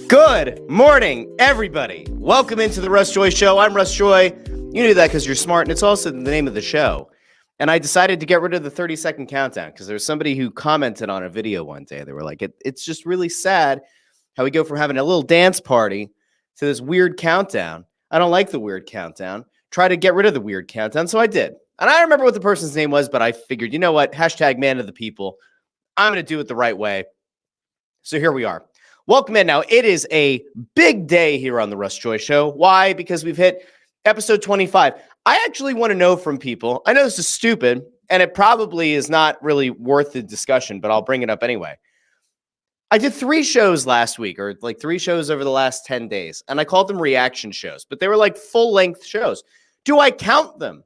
Good morning, everybody. Welcome into the Russ Joy Show. I'm Russ Joy. You knew that because you're smart, and it's also the name of the show. And I decided to get rid of the 30-second countdown because there was somebody who commented on a video one day. They were like, it's just really sad how we go from having a little dance party to this weird countdown. I don't like the weird countdown. Try to get rid of the weird countdown, so I did. And I don't remember what the person's name was, but I figured, you know what? Hashtag man of the people. I'm going to do it the right way. So here we are. Welcome in now. It is a big day here on the Russ Joy Show. Why? Because we've hit episode 25. I actually want to know from people. I know this is stupid, and it probably is not really worth the discussion, but I'll bring it up anyway. I did 3 shows last week, or like 3 shows over the last 10 days, and I called them reaction shows, but they were like full-length shows. Do I count them?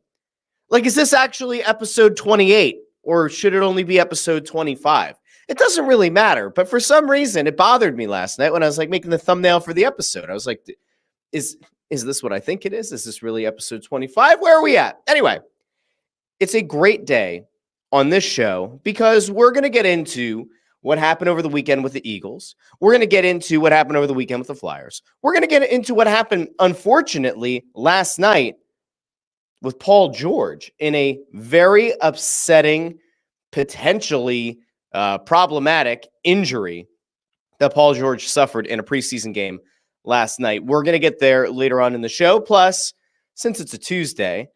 Like, is this actually episode 28, or should it only be episode 25? It doesn't really matter, but for some reason, it bothered me last night when I was like making the thumbnail for the episode. I was like, is this what I think it is? Is this really episode 25? Where are we at? Anyway, it's a great day on this show because we're going to get into what happened over the weekend with the Eagles. We're going to get into what happened over the weekend with the Flyers. We're going to get into what happened, unfortunately, last night with Paul George in a very upsetting, potentially problematic injury that Paul George suffered in a preseason game last night. We're going to get there later on in the show. Plus, since it's a Tuesday,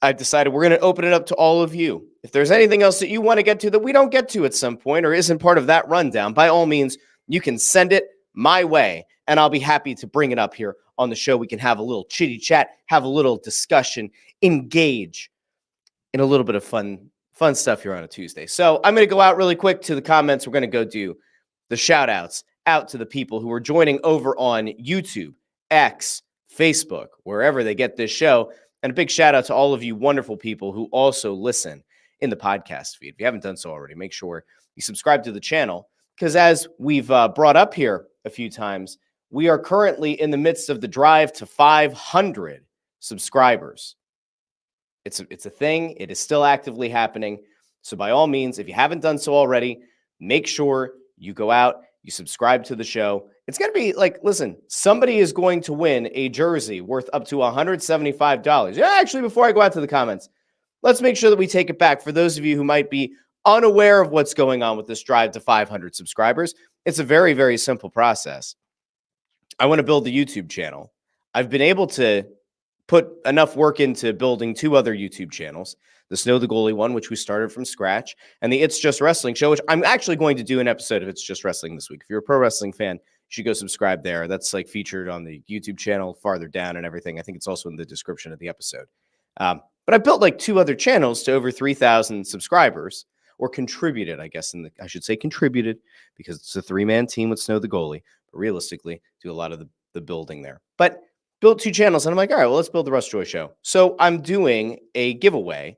I've decided we're going to open it up to all of you. If there's anything else that you want to get to that we don't get to at some point or isn't part of that rundown, by all means, you can send it my way, and I'll be happy to bring it up here on the show. We can have a little chitty chat, have a little discussion, engage in a little bit of fun stuff here on a Tuesday. So I'm going to go out really quick to the comments. We're going to go do the shout outs out to the people who are joining over on YouTube, X, Facebook, wherever they get this show. And a big shout out to all of you wonderful people who also listen in the podcast feed. If you haven't done so already, make sure you subscribe to the channel because as we've brought up here a few times, we are currently in the midst of the drive to 500 subscribers. It's a thing. It is still actively happening. So by all means, if you haven't done so already, make sure you go out, you subscribe to the show. It's going to be like, listen, somebody is going to win a jersey worth up to $175. Yeah, actually, before I go out to the comments, let's make sure that we take it back. For those of you who might be unaware of what's going on with this drive to 500 subscribers, it's a very, very simple process. I want to build the YouTube channel. I've been able to put enough work into building 2 other YouTube channels, the Snow the Goalie one, which we started from scratch, and the It's Just Wrestling show, which I'm actually going to do an episode of It's Just Wrestling this week. If you're a pro wrestling fan, you should go subscribe there. That's like featured on the YouTube channel farther down and everything. I think it's also in the description of the episode. But I built like 2 other channels to over 3,000 subscribers, or contributed, I guess. I should say contributed because it's a 3-man team with Snow the Goalie, but realistically do a lot of the building there. But built 2 channels, and I'm like, all right, well, let's build the Russ Joy Show. So I'm doing a giveaway,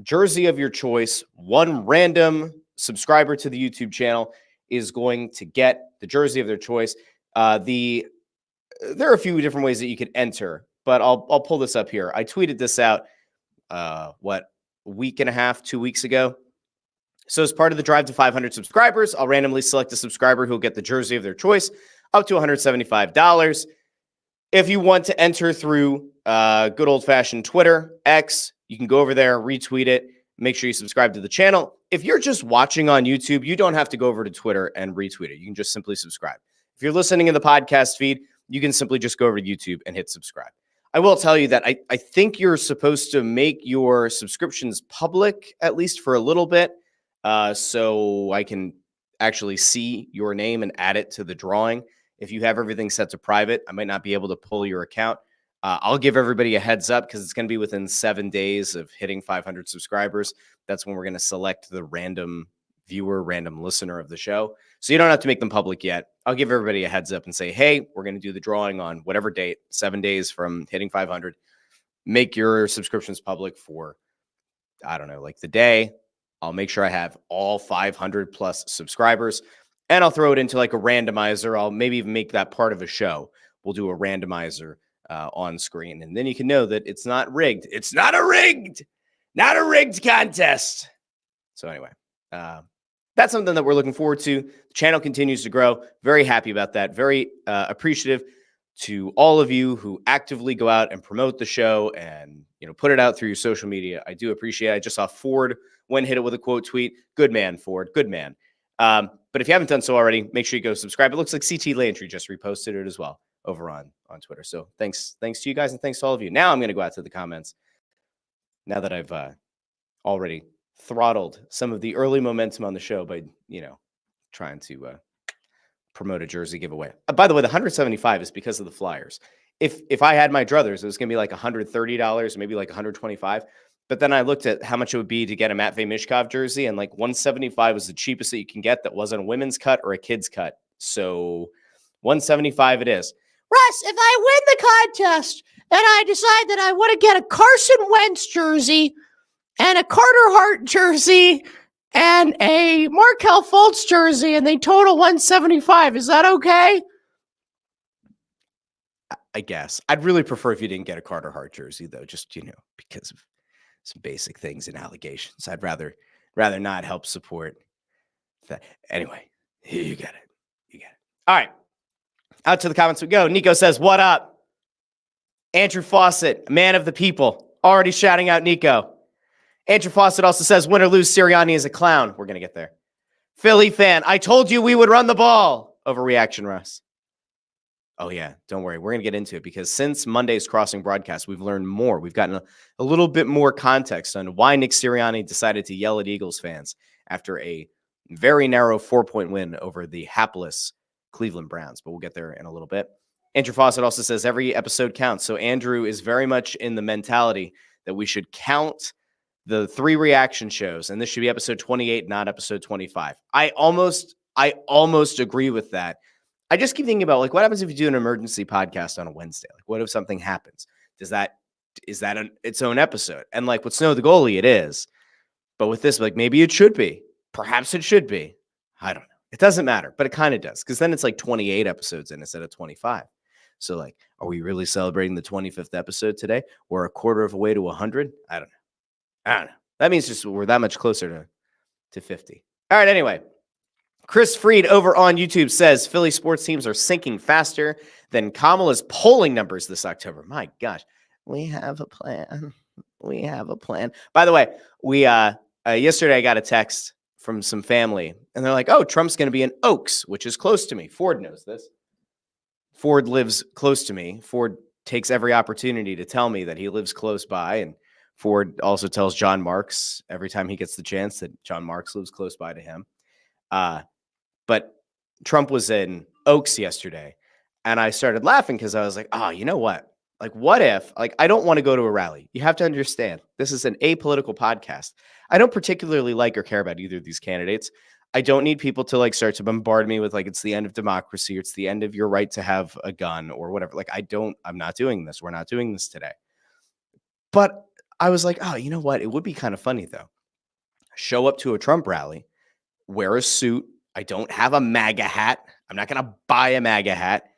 jersey of your choice. 1 random subscriber to the YouTube channel is going to get the jersey of their choice. There are a few different ways that you could enter, but I'll pull this up here. I tweeted this out, a week and a half, 2 weeks ago. So as part of the drive to 500 subscribers, I'll randomly select a subscriber who will get the jersey of their choice up to $175. If you want to enter through good old-fashioned Twitter, X, you can go over there, retweet it, make sure you subscribe to the channel. If you're just watching on YouTube, you don't have to go over to Twitter and retweet it. You can just simply subscribe. If you're listening in the podcast feed, you can simply just go over to YouTube and hit subscribe. I will tell you that I think you're supposed to make your subscriptions public, at least for a little bit, so I can actually see your name and add it to the drawing. If you have everything set to private, I might not be able to pull your account. I'll give everybody a heads up because it's going to be within 7 days of hitting 500 subscribers. That's when we're going to select the random viewer, random listener of the show. So you don't have to make them public yet. I'll give everybody a heads up and say, hey, we're going to do the drawing on whatever date, 7 days from hitting 500. Make your subscriptions public for, I don't know, like the day. I'll make sure I have all 500 plus subscribers. And I'll throw it into like a randomizer. I'll maybe even make that part of a show. We'll do a randomizer on screen. And then you can know that it's not rigged. It's not a rigged contest. So anyway, that's something that we're looking forward to. The channel continues to grow. Very happy about that. Very appreciative to all of you who actively go out and promote the show and, put it out through your social media. I do appreciate it. I just saw Ford hit it with a quote tweet. Good man, Ford. Good man. But if you haven't done so already, make sure you go subscribe. It looks like CT Landry just reposted it as well over on Twitter. So thanks to you guys, and thanks to all of you. Now I'm going to go out to the comments. Now that I've already throttled some of the early momentum on the show by, trying to promote a jersey giveaway. By the way, the $175 is because of the Flyers. If I had my druthers, it was going to be like $130, maybe like $125. But then I looked at how much it would be to get a Matvei Michkov jersey, and like $175 was the cheapest that you can get that wasn't a women's cut or a kid's cut. So $175 it is. Russ, if I win the contest and I decide that I want to get a Carson Wentz jersey and a Carter Hart jersey and a Markelle Fultz jersey, and they total $175, is that okay? I guess. I'd really prefer if you didn't get a Carter Hart jersey, though, just, because of some basic things and allegations. I'd rather not help support that. Anyway, you get it. All right. Out to the comments we go. Nico says, what up? Andrew Fawcett, man of the people, already shouting out Nico. Andrew Fawcett also says, win or lose, Sirianni is a clown. We're going to get there. Philly fan, I told you we would run the ball. Overreaction, Russ. Oh, yeah, don't worry. We're going to get into it because since Monday's Crossing broadcast, we've learned more. We've gotten a little bit more context on why Nick Sirianni decided to yell at Eagles fans after a very narrow 4-point win over the hapless Cleveland Browns. But we'll get there in a little bit. Andrew Fawcett also says every episode counts. So Andrew is very much in the mentality that we should count the 3 reaction shows, and this should be episode 28, not episode 25. I almost agree with that. I just keep thinking about, like, what happens if you do an emergency podcast on a Wednesday? Like, what if something happens? Is that its own episode? And like with Snow the Goalie, it is. But with this, like, maybe it should be. Perhaps it should be. I don't know. It doesn't matter, but it kind of does, because then it's like 28 episodes in instead of 25. So, like, are we really celebrating the 25th episode today? We're a quarter of a way to 100? I don't know. That means just we're that much closer to 50. All right, anyway. Chris Freed over on YouTube says Philly sports teams are sinking faster than Kamala's polling numbers this October. My gosh. We have a plan. By the way, we yesterday I got a text from some family, and they're like, oh, Trump's going to be in Oaks, which is close to me. Ford knows this. Ford lives close to me. Ford takes every opportunity to tell me that he lives close by, and Ford also tells John Marks every time he gets the chance that John Marks lives close by to him. But Trump was in Oaks yesterday, and I started laughing because I was like, oh, you know what? Like, what if, like, I don't want to go to a rally. You have to understand, this is an apolitical podcast. I don't particularly like or care about either of these candidates. I don't need people to, like, start to bombard me with, like, it's the end of democracy, or it's the end of your right to have a gun or whatever. Like, I'm not doing this. We're not doing this today. But I was like, oh, you know what? It would be kind of funny, though. Show up to a Trump rally, wear a suit. I don't have a MAGA hat. I'm not going to buy a MAGA hat.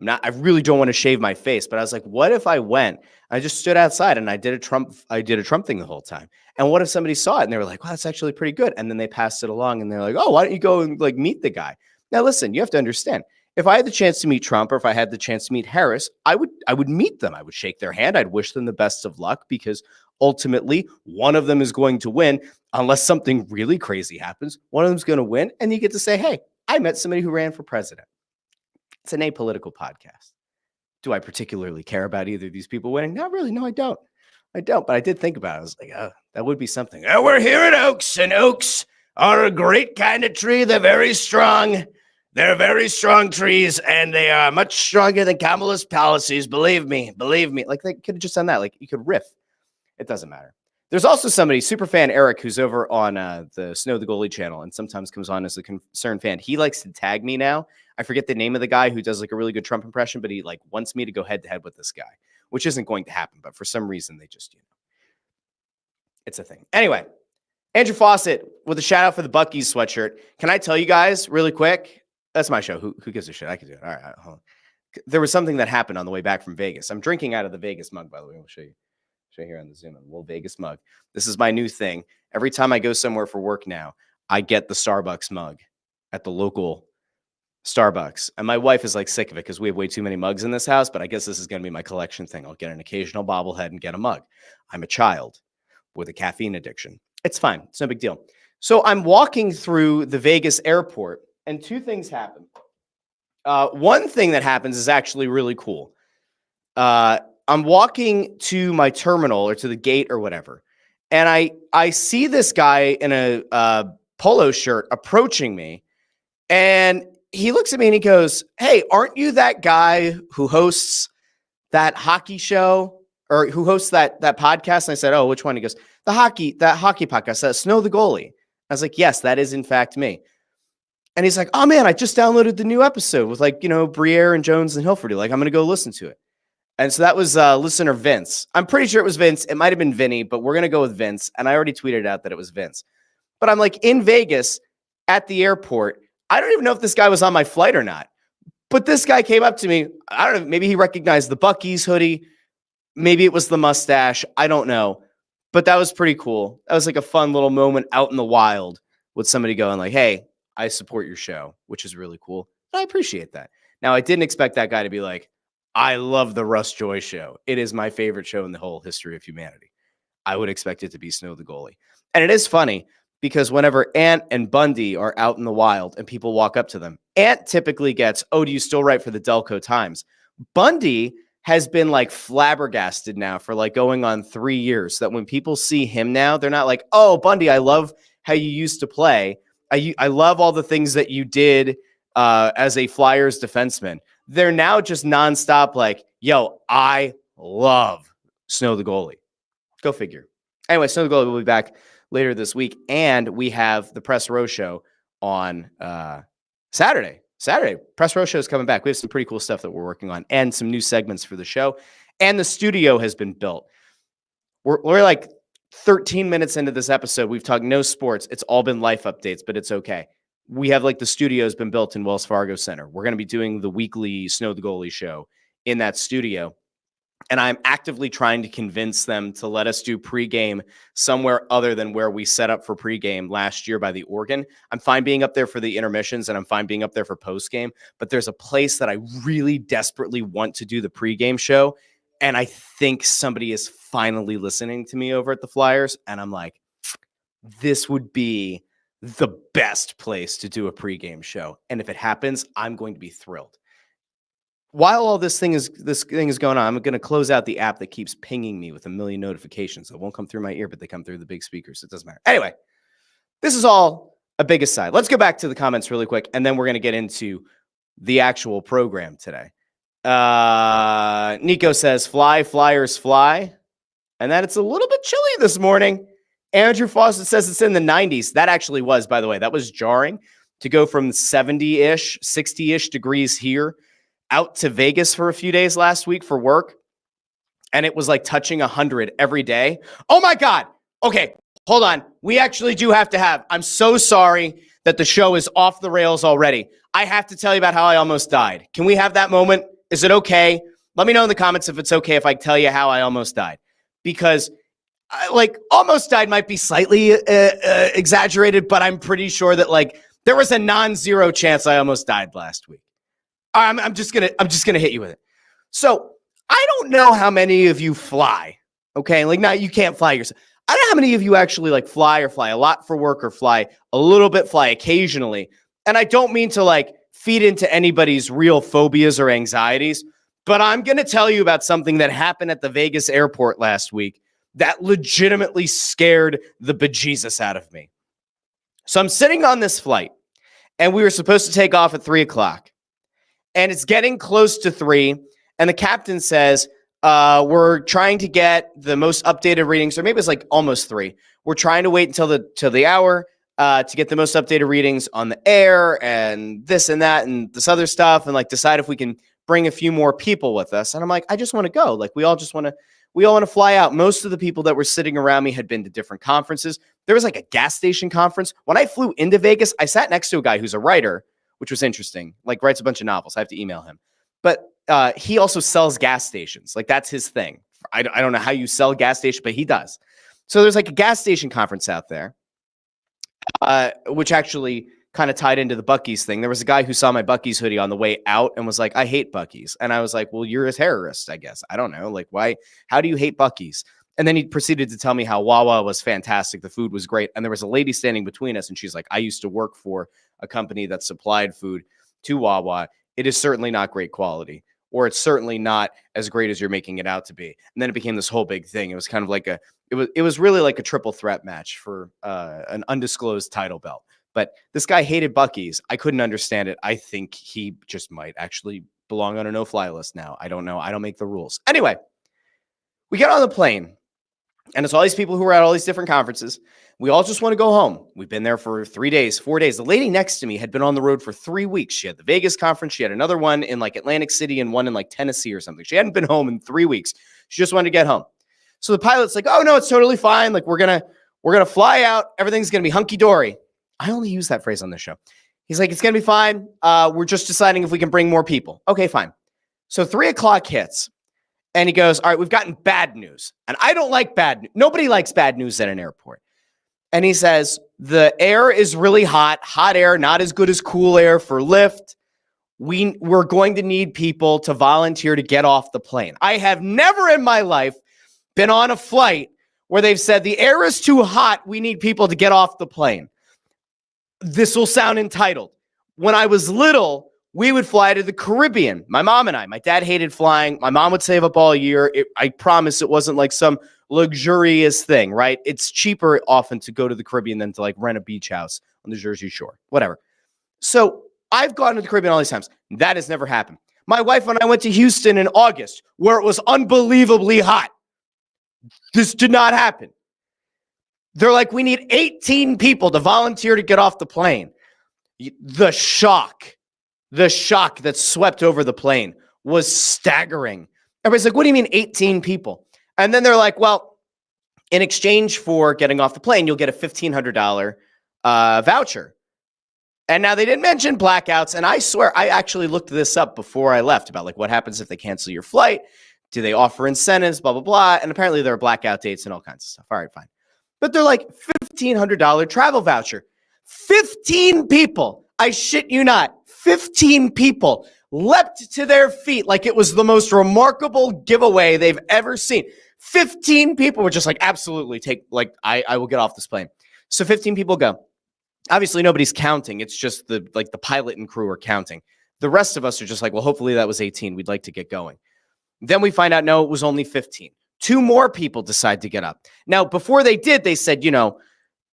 I really don't want to shave my face, but I was like, what if I went, I just stood outside and I did a Trump thing the whole time. And what if somebody saw it and they were like, wow, that's actually pretty good. And then they passed it along and they're like, oh, why don't you go and, like, meet the guy? Now, listen, you have to understand, if I had the chance to meet Trump, or if I had the chance to meet Harris, I would meet them. I would shake their hand. I'd wish them the best of luck, because ultimately one of them is going to win. Unless something really crazy happens, one of them's going to win, and you get to say, hey, I met somebody who ran for president. It's an apolitical podcast. Do I particularly care about either of these people winning? Not really. No, I don't. But I did think about it. I was like, oh, that would be something. Oh, we're here at Oaks, and Oaks are a great kind of tree. They're very strong. They're very strong trees, and they are much stronger than Kamala's policies. Believe me. Like, they could have just done that. Like, you could riff. It doesn't matter. There's also somebody, superfan Eric, who's over on the Snow the Goalie channel and sometimes comes on as a concerned fan. He likes to tag me now. I forget the name of the guy who does, like, a really good Trump impression, but he, like, wants me to go head to head with this guy, which isn't going to happen. But for some reason, they just, it's a thing. Anyway, Andrew Fawcett with a shout out for the Buc-ee's sweatshirt. Can I tell you guys really quick? That's my show. Who gives a shit? I can do it. All right, hold on. There was something that happened on the way back from Vegas. I'm drinking out of the Vegas mug, by the way. I'll show you. Here on the Zoom, a little Vegas mug. This is my new thing. Every time I go somewhere for work now, I get the Starbucks mug at the local Starbucks. And my wife is like sick of it because we have way too many mugs in this house, but I guess this is going to be my collection thing. I'll get an occasional bobblehead and get a mug. I'm a child with a caffeine addiction. It's fine. It's no big deal. So I'm walking through the Vegas airport and two things happen. One thing that happens is actually really cool. I'm walking to my terminal or to the gate or whatever. And I see this guy in a polo shirt approaching me. And he looks at me and he goes, "Hey, aren't you that guy who hosts that hockey show or who hosts that podcast?" And I said, "Oh, which one?" He goes, that hockey podcast, Snow the Goalie." I was like, "Yes, that is in fact me." And he's like, "Oh man, I just downloaded the new episode with Briere and Jones and Hilferty. Like, I'm going to go listen to it." And so that was listener Vince. I'm pretty sure it was Vince. It might've been Vinny, but we're going to go with Vince. And I already tweeted out that it was Vince, but I'm like in Vegas at the airport. I don't even know if this guy was on my flight or not, but this guy came up to me. I don't know. Maybe he recognized the Buc-ee's hoodie. Maybe it was the mustache. I don't know, but that was pretty cool. That was like a fun little moment out in the wild with somebody going like, "Hey, I support your show," which is really cool. I appreciate that. Now, I didn't expect that guy to be like, "I love the Russ Joy Show. It is my favorite show in the whole history of humanity." I would expect it to be Snow the Goalie. And it is funny because whenever Ant and Bundy are out in the wild and people walk up to them, Ant typically gets, "Oh, do you still write for the Delco Times?" Bundy has been like flabbergasted now for like going on 3 years, that when people see him now, they're not like, "Oh, Bundy, I love how you used to play. I love all the things that you did as a Flyers defenseman." They're now just nonstop like, "Yo, I love Snow the Goalie." Go figure. Anyway, Snow the Goalie will be back later this week. And we have the Press Row Show on Saturday. Press Row Show is coming back. We have some pretty cool stuff that we're working on and some new segments for the show. And the studio has been built. We're like 13 minutes into this episode. We've talked no sports. It's all been life updates, but it's okay. We have like the studio has been built in Wells Fargo Center. We're going to be doing the weekly Snow the Goalie show in that studio. And I'm actively trying to convince them to let us do pregame somewhere other than where we set up for pregame last year by the Oregon. I'm fine being up there for the intermissions and I'm fine being up there for postgame, but there's a place that I really desperately want to do the pregame show. And I think somebody is finally listening to me over at the Flyers. And I'm like, this would be the best place to do a pregame show. And if it happens, I'm going to be thrilled. While all this thing is going on, I'm going to close out the app that keeps pinging me with a million notifications. It won't come through my ear, but they come through the big speakers. It doesn't matter. Anyway, this is all a big aside. Let's go back to the comments really quick, and then we're going to get into the actual program today. Nico says, "Fly, Flyers, fly," and that it's a little bit chilly this morning. Andrew Fawcett says it's in the 90s. That actually was, by the way, that was jarring to go from 70-ish, 60-ish degrees here out to Vegas for a few days last week for work. And it was like touching 100 every day. Oh my God. Okay, hold on. We actually do have to have, I'm so sorry that the show is off the rails already. I have to tell you about how I almost died. Can we have that moment? Is it okay? Let me know in the comments if it's okay if I tell you how I almost died. Because almost died might be slightly exaggerated, but I'm pretty sure that there was a non-zero chance I almost died last week. I'm just gonna hit you with it. So I don't know how many of you fly. Okay, you can't fly yourself. I don't know how many of you actually fly or fly a lot for work or fly a little bit, fly occasionally. And I don't mean to feed into anybody's real phobias or anxieties, but I'm gonna tell you about something that happened at the Vegas airport last week that legitimately scared the bejesus out of me. So I'm sitting on this flight, and we were supposed to take off at 3:00. And it's getting close to 3. And the captain says, we're trying to get the most updated readings, or maybe it's almost 3. We're trying to wait until the hour to get the most updated readings on the air and this and that and this other stuff, and decide if we can bring a few more people with us. And I'm like, I just want to go. We all want to fly out. Most of the people that were sitting around me had been to different conferences. There was a gas station conference. When I flew into Vegas, I sat next to a guy who's a writer, which was interesting, writes a bunch of novels. I have to email him. But he also sells gas stations. That's his thing. I don't know how you sell gas station, but he does. So there's a gas station conference out there. which actually kind of tied into the Buc-ee's thing. There was a guy who saw my Buc-ee's hoodie on the way out and was like, I hate Buc-ee's. And I was like, well, you're a terrorist, I guess. I don't know. Like, why? How do you hate Buc-ee's? And then he proceeded to tell me how Wawa was fantastic. The food was great. And there was a lady standing between us. And she's like, I used to work for a company that supplied food to Wawa. It is certainly not great quality, or it's certainly not as great as you're making it out to be. And then it became this whole big thing. It was kind of like it was really like a triple threat match for an undisclosed title belt. But this guy hated Buc-ee's. I couldn't understand it. I think he just might actually belong on a no-fly list now. I don't know. I don't make the rules. Anyway, we get on the plane, and it's all these people who are at all these different conferences. We all just want to go home. We've been there for 3 days, 4 days. The lady next to me had been on the road for 3 weeks. She had the Vegas conference. She had another one in like Atlantic City and one in like Tennessee or something. She hadn't been home in 3 weeks. She just wanted to get home. So the pilot's like, oh, no, it's totally fine. Like, we're going to fly out. Everything's going to be hunky-dory. I only use that phrase on this show. He's like, it's going to be fine. We're just deciding if we can bring more people. Okay, fine. So 3:00 hits. And he goes, all right, we've gotten bad news. And I don't like bad news. Nobody likes bad news at an airport. And he says, the air is really hot air, not as good as cool air for lift. We're going to need people to volunteer to get off the plane. I have never in my life been on a flight where they've said the air is too hot. We need people to get off the plane. This will sound entitled. When I was little, we would fly to the Caribbean. My mom and I. My dad hated flying. My mom would save up all year. I promise it wasn't like some luxurious thing, right? It's cheaper often to go to the Caribbean than to like rent a beach house on the Jersey Shore, whatever. So I've gone to the Caribbean all these times. That has never happened. My wife and I went to Houston in August where it was unbelievably hot. This did not happen. They're like, we need 18 people to volunteer to get off the plane. The shock that swept over the plane was staggering. Everybody's like, what do you mean 18 people? And then they're like, well, in exchange for getting off the plane, you'll get a $1,500 voucher. And now they didn't mention blackouts. And I swear, I actually looked this up before I left about like what happens if they cancel your flight. Do they offer incentives, blah, blah, blah. And apparently there are blackout dates and all kinds of stuff. All right, fine. But they're like $1,500 travel voucher. 15 people, I shit you not, 15 people leapt to their feet like it was the most remarkable giveaway they've ever seen. 15 people were just like, absolutely, I will get off this plane. So 15 people go. Obviously, nobody's counting. It's just the pilot and crew are counting. The rest of us are just like, well, hopefully that was 18. We'd like to get going. Then we find out, no, it was only 15. 2 more people decide to get up. Now, before they did, they said,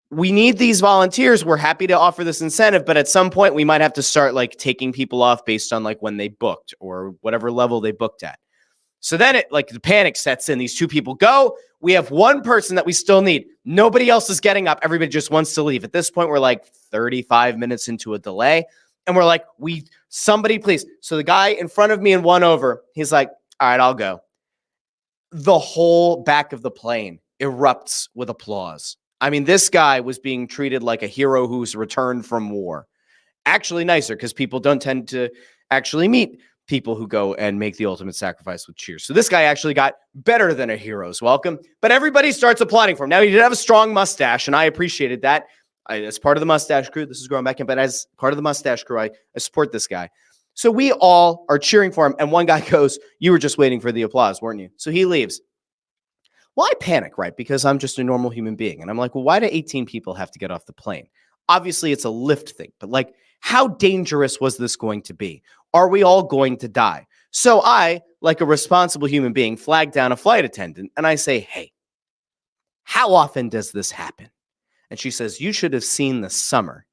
we need these volunteers. We're happy to offer this incentive, but at some point we might have to start like taking people off based on like when they booked or whatever level they booked at. So then the panic sets in. These 2 people go. We have 1 person that we still need. Nobody else is getting up. Everybody just wants to leave. At this point, we're like 35 minutes into a delay. And we're like, somebody please. So the guy in front of me and one over, he's like, all right, I'll go. The whole back of the plane erupts with applause. I mean, this guy was being treated like a hero who's returned from war. Actually nicer because people don't tend to actually meet people who go and make the ultimate sacrifice with cheers. So this guy actually got better than a hero's welcome, but everybody starts applauding for him. Now, he did have a strong mustache, and I appreciated that. As part of the mustache crew, this is growing back in, but as part of the mustache crew, I support this guy. So we all are cheering for him, and one guy goes, you were just waiting for the applause, weren't you? So he leaves. Well, I panic, right? Because I'm just a normal human being. And I'm like, well, why do 18 people have to get off the plane? Obviously, it's a lift thing, but like, how dangerous was this going to be? Are we all going to die? So I, like a responsible human being, flag down a flight attendant and I say, hey, how often does this happen? And she says, you should have seen the summer.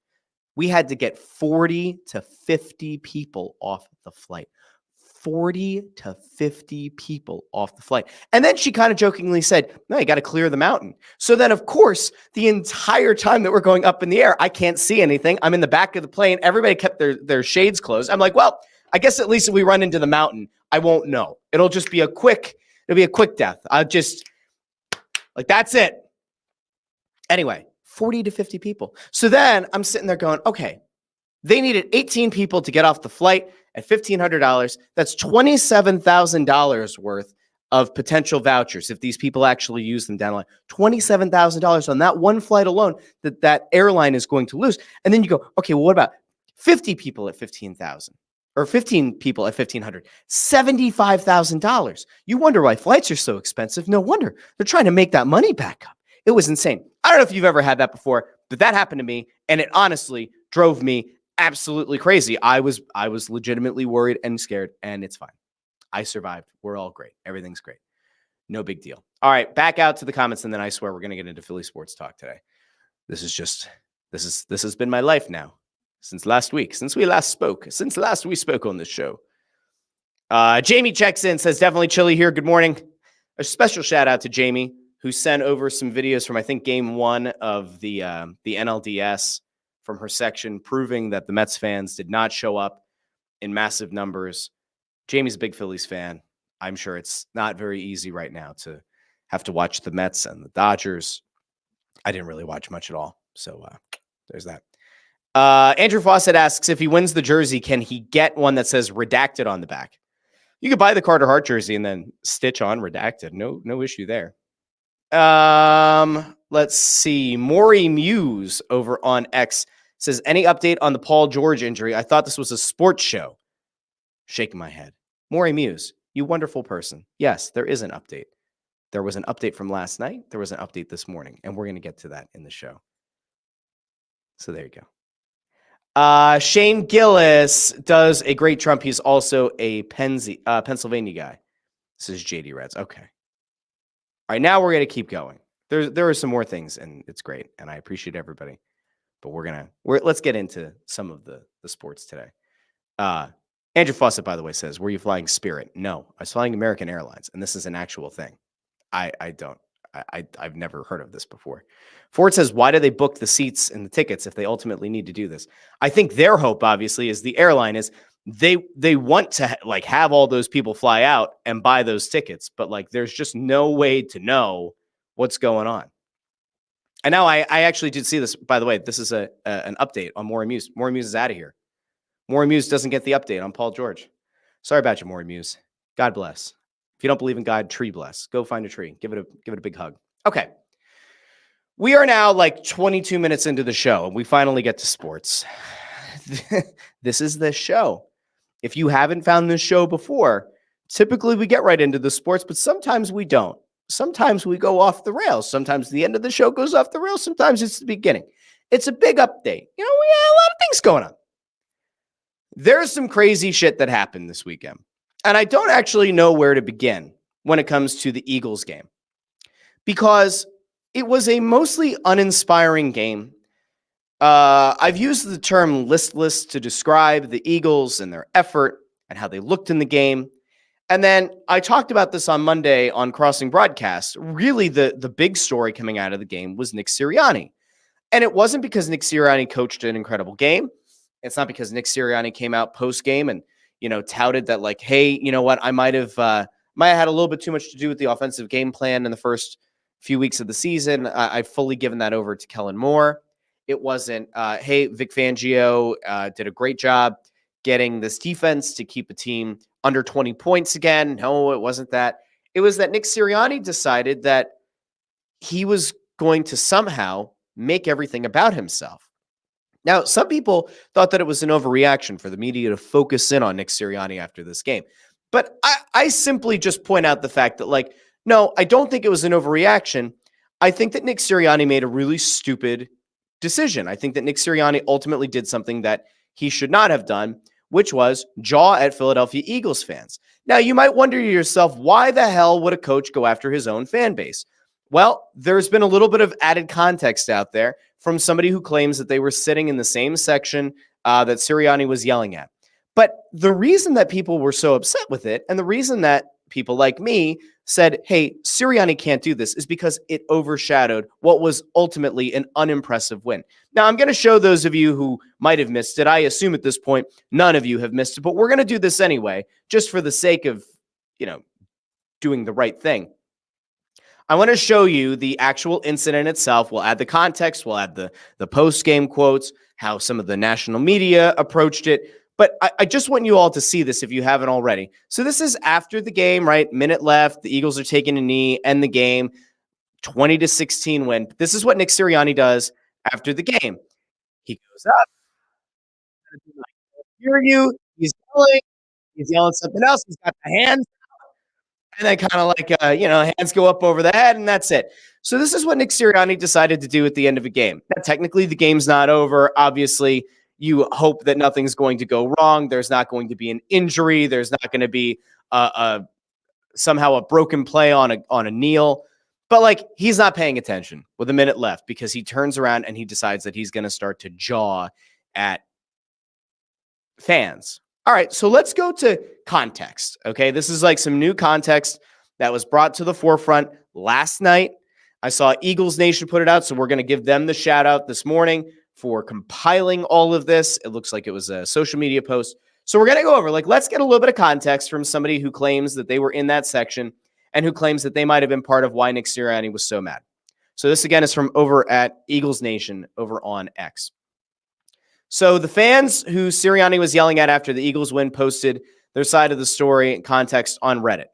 We had to get 40 to 50 people off the flight. 40 to 50 people off the flight. And then she kind of jokingly said, no, you got to clear the mountain. So then, of course, the entire time that we're going up in the air, I can't see anything. I'm in the back of the plane. Everybody kept their shades closed. I'm like, well, I guess at least if we run into the mountain, I won't know. It'll be a quick death. I'll just, that's it. Anyway, 40 to 50 people. So then I'm sitting there going, okay, they needed 18 people to get off the flight at $1,500. That's $27,000 worth of potential vouchers if these people actually use them down the line. $27,000 on that one flight alone that airline is going to lose. And then you go, okay, well, what about 50 people at 15,000 or 15 people at 1,500? $75,000. You wonder why flights are so expensive. No wonder. They're trying to make that money back up. It was insane. I don't know if you've ever had that before, but that happened to me, and it honestly drove me absolutely crazy. I was legitimately worried and scared, and it's fine. I survived. We're all great. Everything's great. No big deal. All right, back out to the comments, and then I swear we're going to get into Philly sports talk today. This has been my life now since last week, since we last spoke on this show. Jamie checks in, says definitely chilly here. Good morning. A special shout out to Jamie, who sent over some videos from, I think, game 1 of the NLDS from her section, proving that the Mets fans did not show up in massive numbers. Jamie's a big Phillies fan. I'm sure it's not very easy right now to have to watch the Mets and the Dodgers. I didn't really watch much at all. So there's that. Andrew Fawcett asks, if he wins the jersey, can he get one that says redacted on the back? You could buy the Carter Hart jersey and then stitch on redacted. No issue there. Let's see. Maury Muse over on X says, any update on the Paul George injury? I thought this was a sports show. Shaking my head. Maury Muse, you wonderful person. Yes, there is an update. There was an update from last night. There was an update this morning, and we're going to get to that in the show. So there you go. Shane Gillis does a great Trump. He's also a Pennsylvania guy. This is JD Reds. Okay. All right, now we're going to keep going. There are some more things, and it's great, and I appreciate everybody. But let's get into some of the sports today. Andrew Fawcett, by the way, says, were you flying Spirit? No, I was flying American Airlines, and this is an actual thing. I've never heard of this before. Ford says, why do they book the seats and the tickets if they ultimately need to do this? I think their hope, obviously, is the airline is they want to have all those people fly out and buy those tickets, but there's just no way to know what's going on. And now I actually did see this, by the way. This is an update on Maury Muse. Maury Muse is out of here. Maury Muse doesn't get the update on Paul George. Sorry about you, Maury Muse. God bless. If you don't believe in God, tree bless. Go find a tree. Give it a big hug. Okay. We are now 22 minutes into the show, and we finally get to sports. This is the show. If you haven't found this show before, typically we get right into the sports, but sometimes we don't. Sometimes we go off the rails. Sometimes the end of the show goes off the rails. Sometimes it's the beginning. It's a big update. We got a lot of things going on. There's some crazy shit that happened this weekend, and I don't actually know where to begin when it comes to the Eagles game, because it was a mostly uninspiring game. I've used the term listless to describe the Eagles and their effort and how they looked in the game. And then I talked about this on Monday on Crossing Broadcast. Really, the big story coming out of the game was Nick Sirianni. And it wasn't because Nick Sirianni coached an incredible game. It's not because Nick Sirianni came out post-game and, touted that hey, you know what? I might have had a little bit too much to do with the offensive game plan in the first few weeks of the season. I've fully given that over to Kellen Moore. It wasn't, hey, Vic Fangio did a great job getting this defense to keep a team under 20 points again. No, it wasn't that. It was that Nick Sirianni decided that he was going to somehow make everything about himself. Now, some people thought that it was an overreaction for the media to focus in on Nick Sirianni after this game. But I simply just point out the fact that, no, I don't think it was an overreaction. I think that Nick Sirianni made a really stupid decision. I think that Nick Sirianni ultimately did something that he should not have done, which was jaw at Philadelphia Eagles fans. Now, you might wonder to yourself, why the hell would a coach go after his own fan base? Well, there's been a little bit of added context out there from somebody who claims that they were sitting in the same section that Sirianni was yelling at. But the reason that people were so upset with it, and the reason that people like me said, hey, Sirianni can't do this, is because it overshadowed what was ultimately an unimpressive win. Now, I'm going to show those of you who might have missed it. I assume at this point, none of you have missed it, but we're going to do this anyway, just for the sake of, doing the right thing. I want to show you the actual incident itself. We'll add the context. We'll add the post-game quotes, how some of the national media approached it. But I just want you all to see this if you haven't already. So this is after the game, right? Minute left. The Eagles are taking a knee, end the game, 20-16 win. This is what Nick Sirianni does after the game. He goes up. Hear you. He's yelling something else. He's got the hands. And then kind of like, hands go up over the head, and that's it. So this is what Nick Sirianni decided to do at the end of a game. Now, technically, the game's not over. Obviously, you hope that nothing's going to go wrong. There's not going to be an injury. There's not going to be somehow a broken play on a kneel. But, like, he's not paying attention with a minute left because he turns around and he decides that he's going to start to jaw at fans. All right, so let's go to context, okay? This is like some new context that was brought to the forefront last night. I saw Eagles Nation put it out, so we're going to give them the shout out this morning for compiling all of this. It looks like it was a social media post. So we're going to go over, let's get a little bit of context from somebody who claims that they were in that section and who claims that they might have been part of why Nick Sirianni was so mad. So this, again, is from over at Eagles Nation over on X. So the fans who Sirianni was yelling at after the Eagles win posted their side of the story and context on Reddit.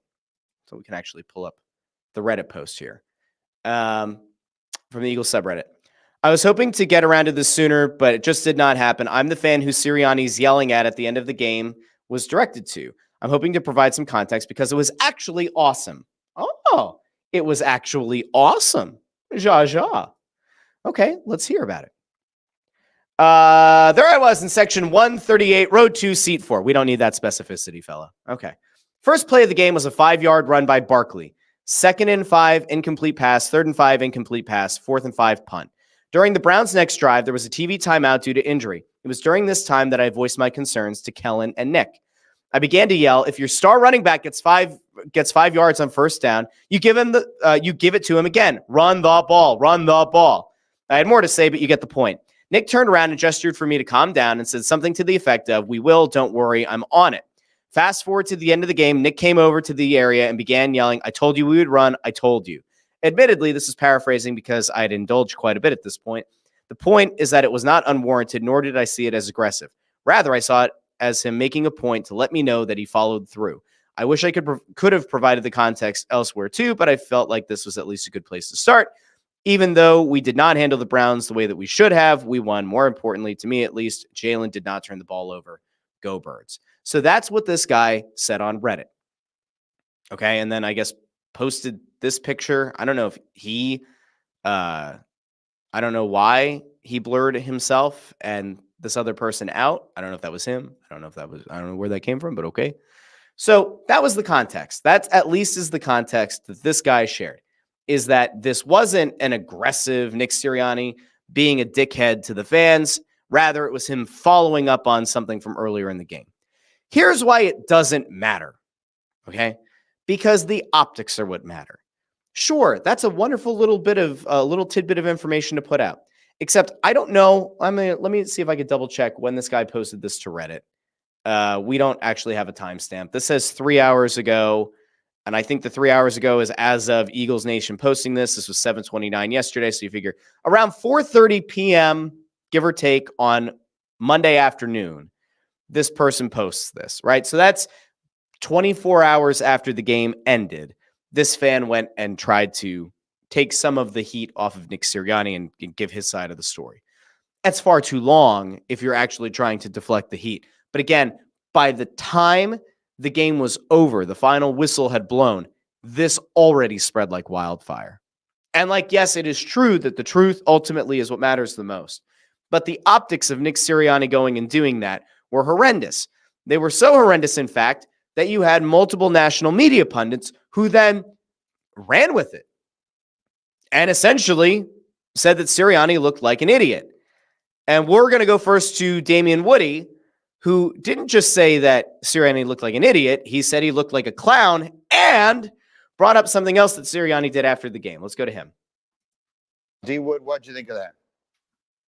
So we can actually pull up the Reddit post here from the Eagles subreddit. I was hoping to get around to this sooner, but it just did not happen. I'm the fan who Sirianni's yelling at the end of the game was directed to. I'm hoping to provide some context because it was actually awesome. Oh, it was actually awesome. Ja. Okay, let's hear about it. There I was in section 138, row 2, seat 4. We don't need that specificity, fella. Okay. First play of the game was a 5-yard run by Barkley. 2nd and 5, incomplete pass. 3rd and 5, incomplete pass. 4th and 5, punt. During the Browns' next drive, there was a TV timeout due to injury. It was during this time that I voiced my concerns to Kellen and Nick. I began to yell, if your star running back gets 5 yards on first down, you give it to him again. Run the ball. Run the ball. I had more to say, but you get the point. Nick turned around and gestured for me to calm down and said something to the effect of, we will, don't worry, I'm on it. Fast forward to the end of the game, Nick came over to the area and began yelling, I told you we would run, I told you. Admittedly, this is paraphrasing because I had indulged quite a bit at this point. The point is that it was not unwarranted, nor did I see it as aggressive. Rather, I saw it as him making a point to let me know that he followed through. I wish I could have provided the context elsewhere too, but I felt like this was at least a good place to start. Even though we did not handle the Browns the way that we should have, we won. More importantly, to me at least, Jalen did not turn the ball over. Go Birds. So that's what this guy said on Reddit. Okay, and then I guess posted this picture. I don't know if I don't know why he blurred himself and this other person out. I don't know if that was him. I don't know where that came from, but okay. So that was the context. That at least is the context that this guy shared. Is that this wasn't an aggressive Nick Sirianni being a dickhead to the fans. Rather, it was him following up on something from earlier in the game. Here's why it doesn't matter, okay? Because the optics are what matter. Sure, that's a wonderful little tidbit of information to put out. Except I don't know. Let me see if I could double check when this guy posted this to Reddit. We don't actually have a timestamp. This says 3 hours ago. And I think the 3 hours ago is as of Eagles Nation posting this. This was 7:29 yesterday. So you figure around 4:30 p.m., give or take, on Monday afternoon, this person posts this, right? So that's 24 hours after the game ended. This fan went and tried to take some of the heat off of Nick Sirianni and give his side of the story. That's far too long if you're actually trying to deflect the heat. But again, by the time the game was over, the final whistle had blown, this already spread like wildfire. And yes, it is true that the truth ultimately is what matters the most. But the optics of Nick Sirianni going and doing that were horrendous. They were so horrendous, in fact, that you had multiple national media pundits who then ran with it and essentially said that Sirianni looked like an idiot. And we're going to go first to Damian Woody, who didn't just say that Sirianni looked like an idiot. He said he looked like a clown and brought up something else that Sirianni did after the game. Let's go to him. D. Wood, what'd you think of that?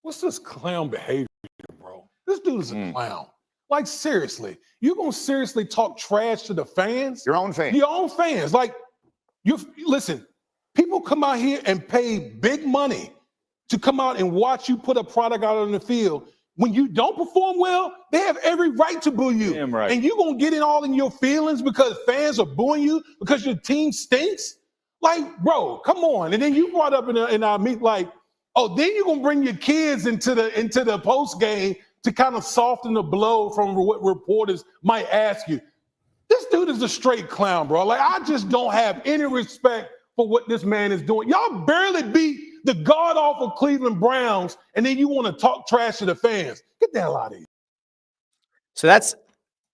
What's this clown behavior, bro? This dude is a clown. Seriously, you gonna seriously talk trash to the fans? Your own fans. Your own fans. Listen, people come out here and pay big money to come out and watch you put a product out on the field. when you don't perform well, they have every right to boo you. Damn right. And you're going to get all in your feelings because fans are booing you because your team stinks? Like, bro, come on. And then you brought up in our meet, like, oh, then you're going to bring your kids into the post game to kind of soften the blow from what reporters might ask you. This dude is a straight clown, bro. Like, I just don't have any respect for what this man is doing. Y'all barely beat the god-awful Cleveland Browns, and then you want to talk trash to the fans. Get the hell out of here. So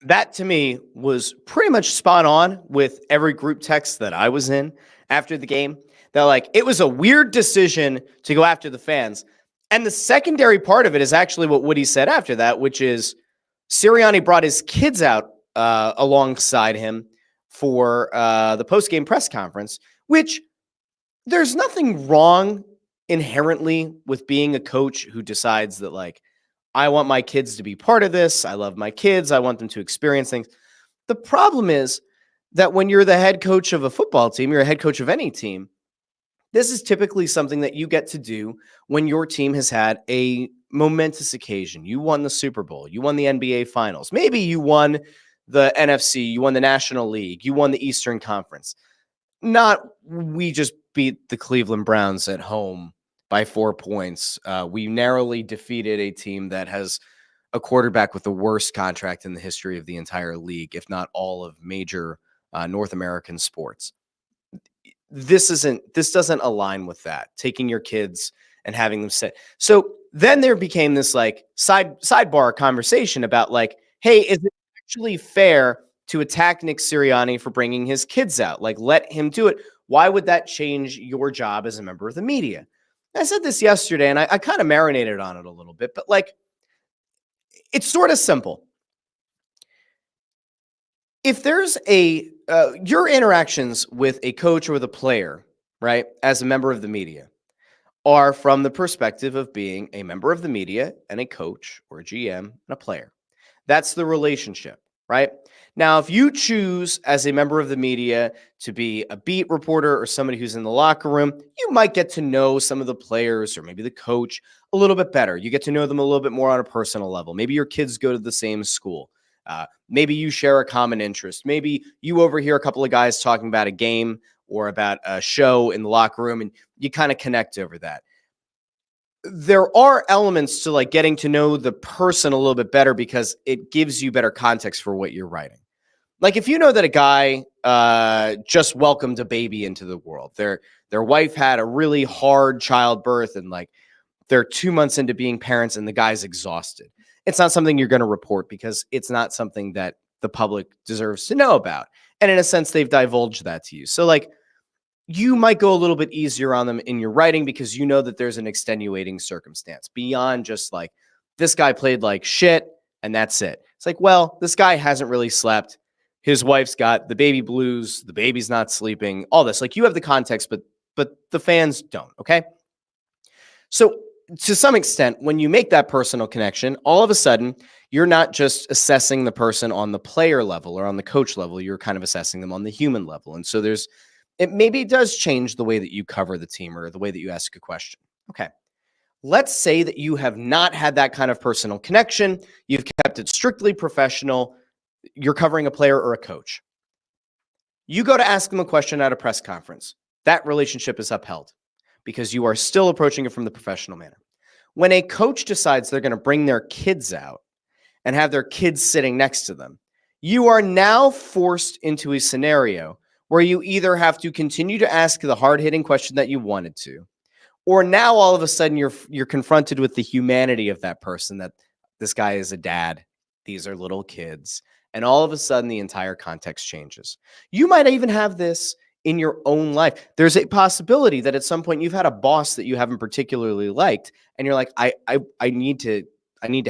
that to me was pretty much spot on with every group text that I was in after the game. That, like, it was a weird decision to go after the fans. And the secondary part of it is actually what Woody said after that, which is Sirianni brought his kids out alongside him for the post-game press conference, which there's nothing wrong inherently with being a coach who decides that, like, I want my kids to be part of this. I love my kids. I want them to experience things. The problem is that when you're the head coach of a football team, you're a head coach of any team, this is typically something that you get to do when your team has had a momentous occasion. You won the Super Bowl. You won the NBA Finals. Maybe you won the NFC. You won the National League. You won the Eastern Conference. Not we just beat the Cleveland Browns at home by 4 points. We narrowly defeated a team that has a quarterback with the worst contract in the history of the entire league, if not all of major North American sports. This doesn't align with that. Taking your kids and having them sit. So then there became this like sidebar conversation about like, hey, is it actually fair to attack Nick Sirianni for bringing his kids out? Like, let him do it. Why would that change your job as a member of the media? I said this yesterday, and I kind of marinated on it a little bit, but like, it's sort of simple. If there's your interactions with a coach or with a player, right, as a member of the media, are from the perspective of being a member of the media and a coach or a GM and a player. That's the relationship, right? Now, if you choose as a member of the media to be a beat reporter or somebody who's in the locker room, you might get to know some of the players or maybe the coach a little bit better. You get to know them a little bit more on a personal level. Maybe your kids go to the same school. Maybe you share a common interest. Maybe you overhear a couple of guys talking about a game or about a show in the locker room, and you kind of connect over that. There are elements to like getting to know the person a little bit better because it gives you better context for what you're writing. Like if you know that a guy just welcomed a baby into the world, their wife had a really hard childbirth and like they're 2 months into being parents and the guy's exhausted. It's not something you're going to report because it's not something that the public deserves to know about. And in a sense, they've divulged that to you. So like you might go a little bit easier on them in your writing because you know that there's an extenuating circumstance beyond just like this guy played like shit and that's it. It's like, well, this guy hasn't really slept. His wife's got the baby blues. The baby's not sleeping, all this. Like you have the context, but the fans don't. Okay. So to some extent, when you make that personal connection, all of a sudden, you're not just assessing the person on the player level or on the coach level. You're kind of assessing them on the human level. And so maybe it does change the way that you cover the team or the way that you ask a question. Okay. Let's say that you have not had that kind of personal connection. You've kept it strictly professional. You're covering a player or a coach. You go to ask them a question at a press conference. That relationship is upheld because you are still approaching it from the professional manner. When a coach decides they're going to bring their kids out and have their kids sitting next to them, you are now forced into a scenario where you either have to continue to ask the hard-hitting question that you wanted to, or now all of a sudden you're confronted with the humanity of that person, that this guy is a dad, these are little kids, and all of a sudden the entire context changes. You might even have this in your own life. There's a possibility that at some point you've had a boss that you haven't particularly liked, and you're like, I need to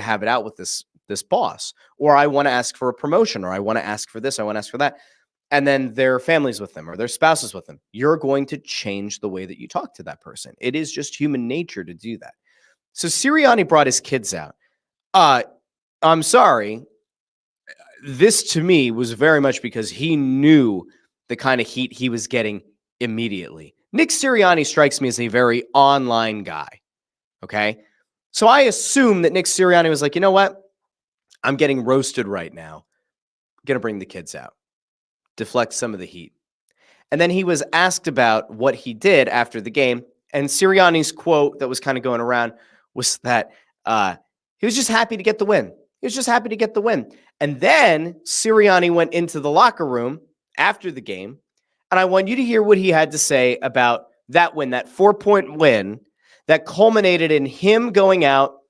have it out with this boss, or I want to ask for a promotion, or I want to ask for this, I want to ask for that. And then their family's with them or their spouse is with them. You're going to change the way that you talk to that person. It is just human nature to do that. So Sirianni brought his kids out. I'm sorry. This to me was very much because he knew the kind of heat he was getting immediately. Nick Sirianni strikes me as a very online guy. Okay. So I assume that Nick Sirianni was like, you know what? I'm getting roasted right now. I'm going to bring the kids out, deflect some of the heat. And then he was asked about what he did after the game. And Sirianni's quote that was kind of going around was that he was just happy to get the win. He was just happy to get the win. And then Sirianni went into the locker room after the game. And I want you to hear what he had to say about that win, that 4-point win that culminated in him going out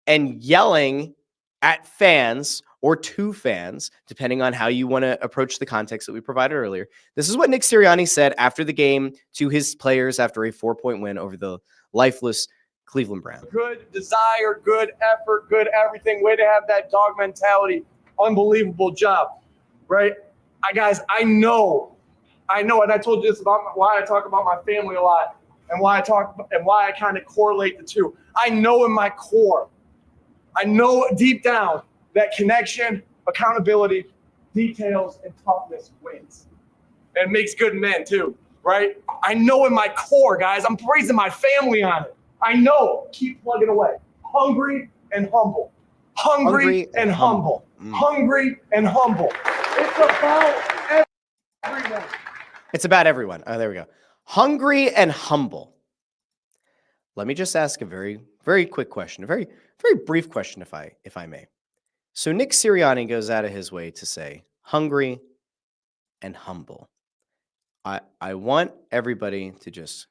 and yelling at fans or to fans, depending on how you want to approach the context that we provided earlier. This is what Nick Sirianni said after the game to his players after a 4-point win over the lifeless Cleveland Browns. Good desire, good effort, good everything. Way to have that dog mentality. Unbelievable job, right? Guys, I know, and I told you this about why I talk about my family a lot and why I kind of correlate the two. I know in my core, I know deep down that connection, accountability, details, and toughness wins. And makes good men too, right? I know in my core, guys, I'm praising my family on it. I know, keep plugging away. Hungry and humble. Hungry and humble. Hungry and humble. It's about everyone. It's about everyone. Oh, there we go. Hungry and humble. Let me just ask a very, very quick question, a very, very brief question, if I may. So Nick Sirianni goes out of his way to say hungry and humble. I want everybody to just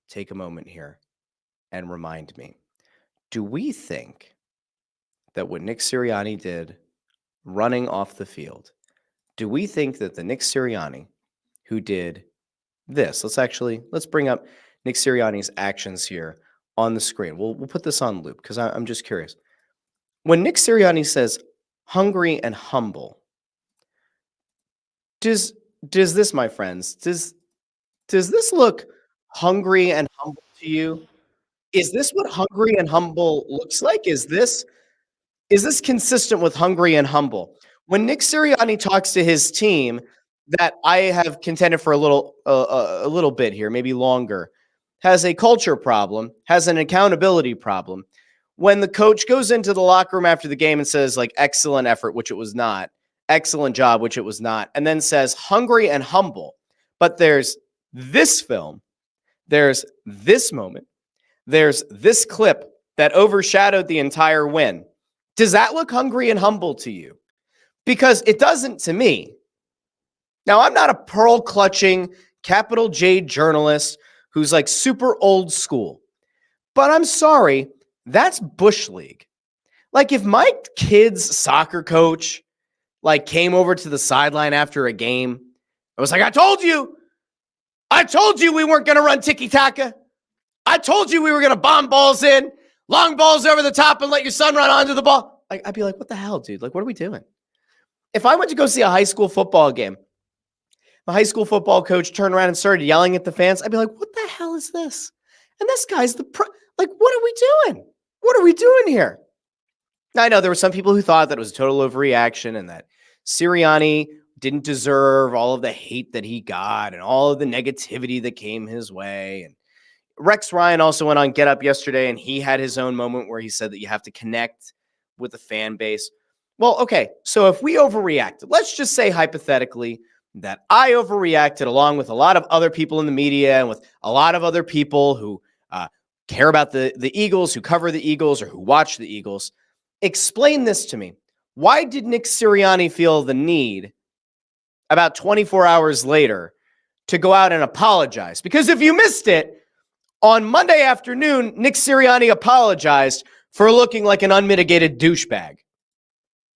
take a moment here and remind me, do we think that what Nick Sirianni did running off the field, do we think that the Nick Sirianni who did this, let's bring up Nick Sirianni's actions here on the screen. We'll put this on loop because I'm just curious. When Nick Sirianni says hungry and humble, does this, my friends, does this look hungry and humble to you? Is this what hungry and humble looks like? Is this consistent with hungry and humble? When Nick Sirianni talks to his team, that I have contended for a little bit here, maybe longer, has a culture problem, has an accountability problem. When the coach goes into the locker room after the game and says, like, excellent effort, which it was not, excellent job, which it was not, and then says hungry and humble, but there's this film, there's this moment, there's this clip that overshadowed the entire win. Does that look hungry and humble to you? Because it doesn't to me. Now, I'm not a pearl-clutching, capital J journalist who's like super old school. But I'm sorry, that's Bush League. Like, if my kid's soccer coach like came over to the sideline after a game, I was like, I told you we weren't going to run tiki-taka. I told you we were going to bomb balls in, long balls over the top and let your son run onto the ball. I'd be like, what the hell, dude? Like, what are we doing? If I went to go see a high school football game, the high school football coach turned around and started yelling at the fans, I'd be like, what the hell is this? And this guy's like, what are we doing? What are we doing here? Now, I know there were some people who thought that it was a total overreaction and that Sirianni didn't deserve all of the hate that he got and all of the negativity that came his way. And Rex Ryan also went on Get Up yesterday, and he had his own moment where he said that you have to connect with the fan base. Well, okay, so if we overreacted, let's just say hypothetically that I overreacted along with a lot of other people in the media and with a lot of other people who care about the Eagles, who cover the Eagles, or who watch the Eagles. Explain this to me. Why did Nick Sirianni feel the need about 24 hours later to go out and apologize? Because if you missed it, on Monday afternoon, Nick Sirianni apologized for looking like an unmitigated douchebag.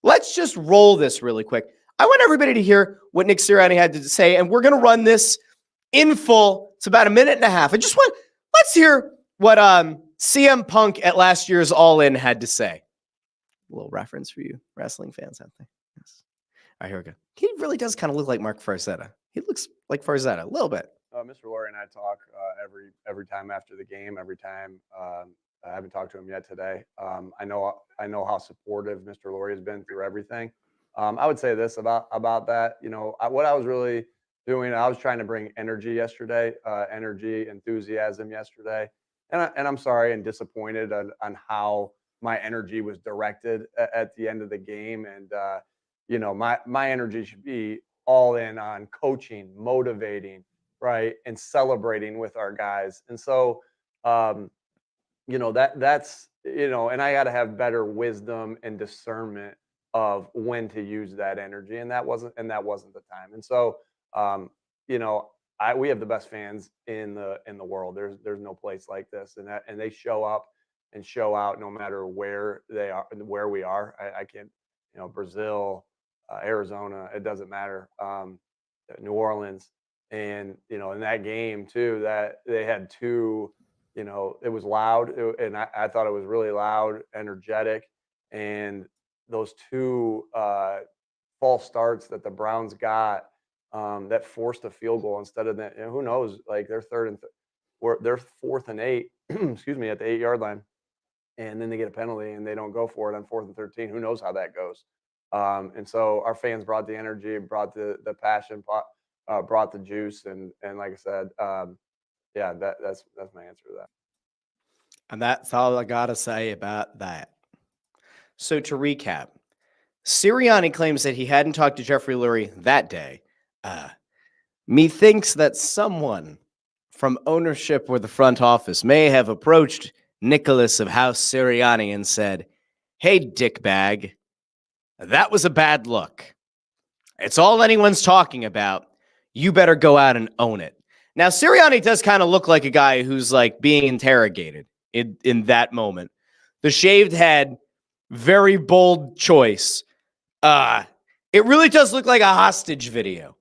Let's just roll this really quick. I want everybody to hear what Nick Sirianni had to say, and we're going to run this in full. It's about a minute and a half. Let's hear what CM Punk at last year's All In had to say. A little reference for you wrestling fans out there. Yes. All right, here we go. He really does kind of look like Mark Farzetta. He looks like Farzetta a little bit. Mr. Laurie and I talk every time after the game. Every time I haven't talked to him yet today. I know how supportive Mr. Laurie has been through everything. I would say this about that. You know, what I was really doing, I was trying to bring energy yesterday, energy, enthusiasm yesterday, and I'm sorry and disappointed on how my energy was directed at the end of the game. And my energy should be all in on coaching, motivating, right, and celebrating with our guys. And so, that's and I got to have better wisdom and discernment of when to use that energy, and that wasn't the time. And so, we have the best fans in the world. There's no place like this, and they show up and show out no matter where they are, where we are. I can't, Brazil, Arizona, it doesn't matter. New Orleans, and in that game too, that they had two. It was loud, and I thought it was really loud, energetic, and those two false starts that the Browns got that forced a field goal instead of that. Who knows? Like they're they're 4th and 8, excuse me, at the 8-yard line, and then they get a penalty and they don't go for it on 4th and 13. Who knows how that goes? And so our fans brought the energy, brought the passion, brought the juice, and like I said, that's my answer to that. And that's all I got to say about that. So to recap, Sirianni claims that he hadn't talked to Jeffrey Lurie that day. Methinks that someone from ownership or the front office may have approached Nicholas of House Sirianni and said, "Hey, dickbag, that was a bad look. It's all anyone's talking about. You better go out and own it." Now, Sirianni does kind of look like a guy who's like being interrogated in that moment. The shaved head, very bold choice. It really does look like a hostage video.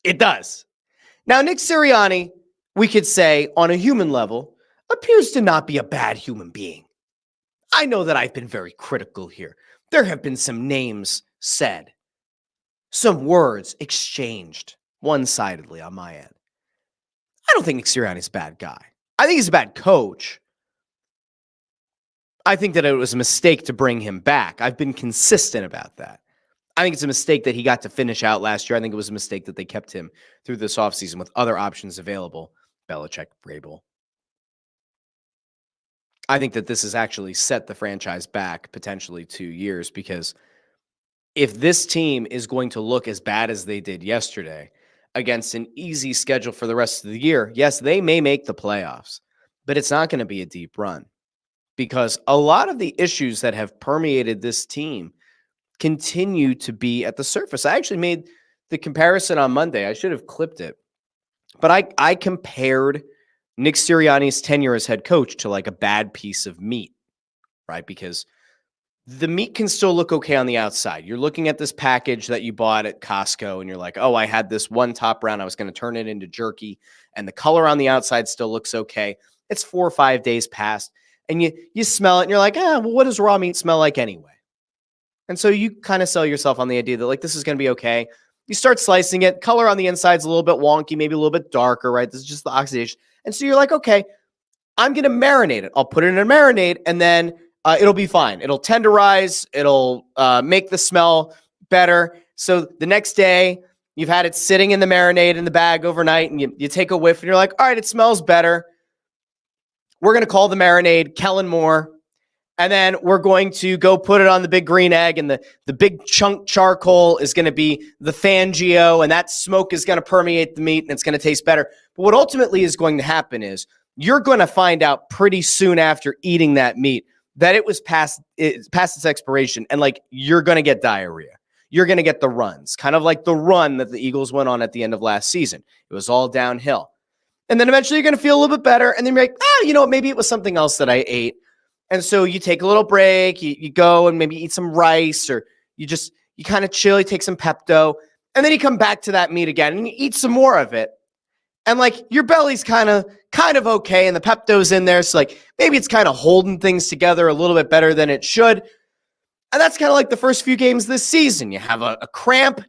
It does. Now, Nick Sirianni, we could say on a human level, appears to not be a bad human being. I know that I've been very critical here. There have been some names said, some words exchanged one-sidedly on my end. I don't think Nick Sirianni's a bad guy. I think he's a bad coach. I think that it was a mistake to bring him back. I've been consistent about that. I think it's a mistake that he got to finish out last year. I think it was a mistake that they kept him through this offseason with other options available. Belichick, Vrabel. I think that this has actually set the franchise back potentially 2 years, because if this team is going to look as bad as they did yesterday against an easy schedule for the rest of the year, yes, they may make the playoffs, but it's not going to be a deep run, because a lot of the issues that have permeated this team continue to be at the surface. I actually made the comparison on Monday. I should have clipped it, but I compared Nick Sirianni's tenure as head coach to like a bad piece of meat, right? Because the meat can still look okay on the outside. You're looking at this package that you bought at Costco and you're like, oh, I had this one top round. I was going to turn it into jerky, and the color on the outside still looks okay. It's 4 or 5 days past, and you smell it and you're like, well, what does raw meat smell like anyway? And so you kind of sell yourself on the idea that like, this is going to be okay. You start slicing it. Color on the inside's a little bit wonky, maybe a little bit darker, right? This is just the oxidation. And so you're like, okay, I'm going to marinate it. I'll put it in a marinade, and then it'll be fine. It'll tenderize. It'll make the smell better. So the next day, you've had it sitting in the marinade in the bag overnight, and you take a whiff, and you're like, all right, it smells better. We're going to call the marinade Kellen Moore, and then we're going to go put it on the big green egg, and the big chunk charcoal is going to be the Fangio, and that smoke is going to permeate the meat, and it's going to taste better. But what ultimately is going to happen is you're going to find out pretty soon after eating that meat that it was past its expiration, and like you're going to get diarrhea. You're going to get the runs, kind of like the run that the Eagles went on at the end of last season. It was all downhill. And then eventually you're going to feel a little bit better, and then you're like, you know what, maybe it was something else that I ate. And so you take a little break, you go and maybe eat some rice, or you kind of chill, you take some Pepto, and then you come back to that meat again and you eat some more of it. And like your belly's kind of okay, and the Pepto's in there. So like maybe it's kind of holding things together a little bit better than it should. And that's kind of like the first few games this season. You have a cramp,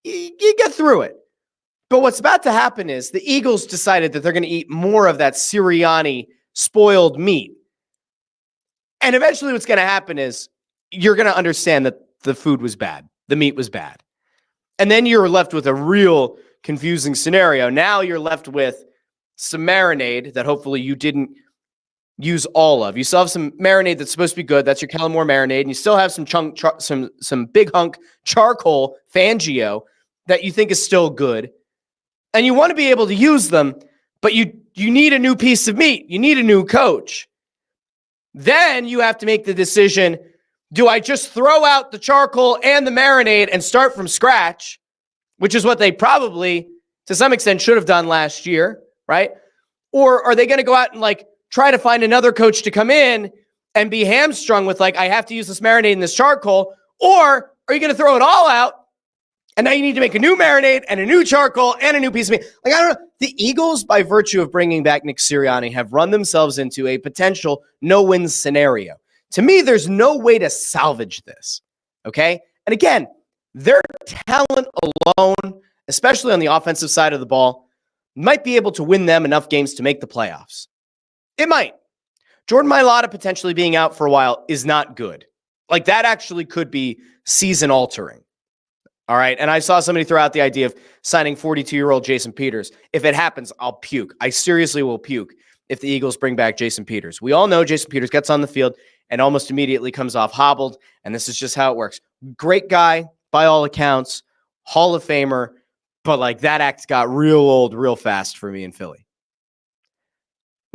you get through it. But what's about to happen is the Eagles decided that they're going to eat more of that Sirianni spoiled meat. And eventually what's going to happen is you're going to understand that the food was bad. The meat was bad. And then you're left with a real confusing scenario. Now you're left with some marinade that hopefully you didn't use all of. You still have some marinade that's supposed to be good. That's your Kellamore marinade. And you still have some big hunk charcoal Fangio that you think is still good. And you want to be able to use them, but you need a new piece of meat. You need a new coach. Then you have to make the decision, do I just throw out the charcoal and the marinade and start from scratch, which is what they probably, to some extent, should have done last year, right? Or are they going to go out and like try to find another coach to come in and be hamstrung with like, I have to use this marinade and this charcoal? Or are you going to throw it all out and now you need to make a new marinade and a new charcoal and a new piece of meat? Like, I don't know. The Eagles, by virtue of bringing back Nick Sirianni, have run themselves into a potential no-win scenario. To me, there's no way to salvage this, okay? And again, their talent alone, especially on the offensive side of the ball, might be able to win them enough games to make the playoffs. It might. Jordan Mailata potentially being out for a while is not good. Like, that actually could be season-altering. All right. And I saw somebody throw out the idea of signing 42-year-old Jason Peters. If it happens, I'll puke. I seriously will puke if the Eagles bring back Jason Peters. We all know Jason Peters gets on the field and almost immediately comes off hobbled. And this is just how it works. Great guy, by all accounts, Hall of Famer. But like that act got real old real fast for me in Philly.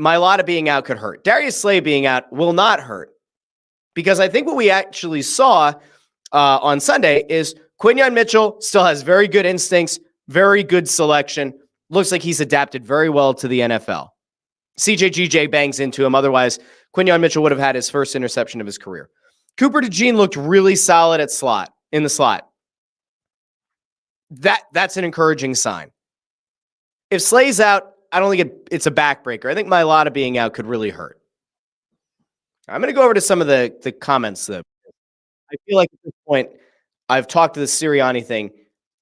Mailata being out could hurt. Darius Slay being out will not hurt. Because I think what we actually saw on Sunday is Quinyon Mitchell still has very good instincts, very good selection. Looks like he's adapted very well to the NFL. CJGJ bangs into him. Otherwise, Quinyon Mitchell would have had his first interception of his career. Cooper DeJean looked really solid at in the slot. That's an encouraging sign. If Slay's out, I don't think it's a backbreaker. I think Mailata being out could really hurt. I'm going to go over to some of the comments, though. I feel like at this point, I've talked to the Sirianni thing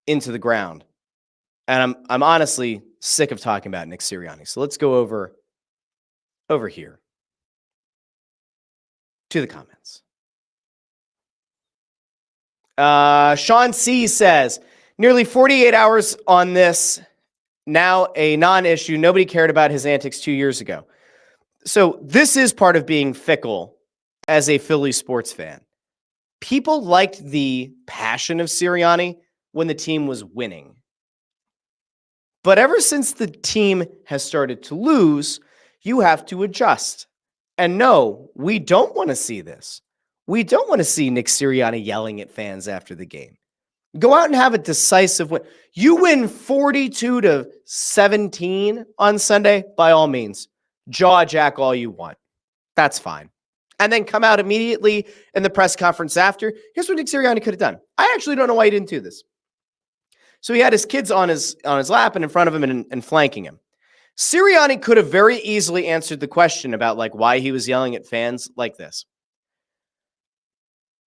into the ground. And I'm honestly sick of talking about Nick Sirianni. So let's go over here to the comments. Sean C says, nearly 48 hours on this, now a non-issue. Nobody cared about his antics 2 years ago. So this is part of being fickle as a Philly sports fan. People liked the passion of Sirianni when the team was winning. But ever since the team has started to lose, you have to adjust. And no, we don't want to see this. We don't want to see Nick Sirianni yelling at fans after the game. Go out and have a decisive win. You win 42-17 on Sunday, by all means. Jaw jack all you want. That's fine. And then come out immediately in the press conference after. Here's what Nick Sirianni could have done. I actually don't know why he didn't do this. So he had his kids on his lap and in front of him and flanking him. Sirianni could have very easily answered the question about like why he was yelling at fans like this.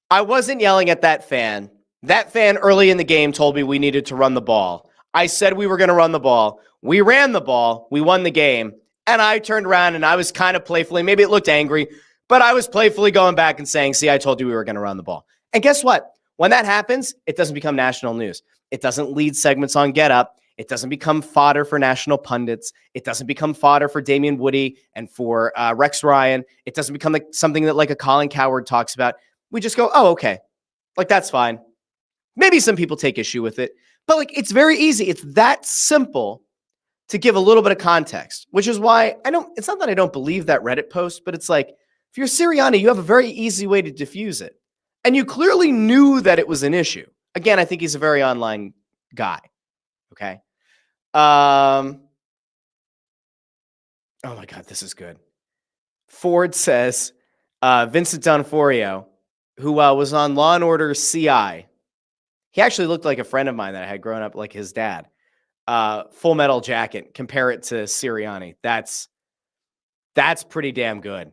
I wasn't yelling at that fan. That fan early in the game told me we needed to run the ball. I said we were going to run the ball. We ran the ball. We won the game. And I turned around and I was kind of playfully, maybe it looked angry, but I was playfully going back and saying, see, I told you we were going to run the ball. And guess what? When that happens, it doesn't become national news. It doesn't lead segments on Get Up. It doesn't become fodder for national pundits. It doesn't become fodder for Damian Woody and for Rex Ryan. It doesn't become like something that like a Colin Cowherd talks about. We just go, oh, okay. Like, that's fine. Maybe some people take issue with it, but like, it's very easy. It's that simple to give a little bit of context, which is why it's not that I don't believe that Reddit post, but it's like, if you're Sirianni, you have a very easy way to diffuse it. And you clearly knew that it was an issue. Again, I think he's a very online guy. Okay. Oh my God, this is good. Ford says, Vincent D'Onofrio, who was on Law & Order CI. He actually looked like a friend of mine that I had grown up like his dad. Full Metal Jacket. Compare it to Sirianni. That's pretty damn good.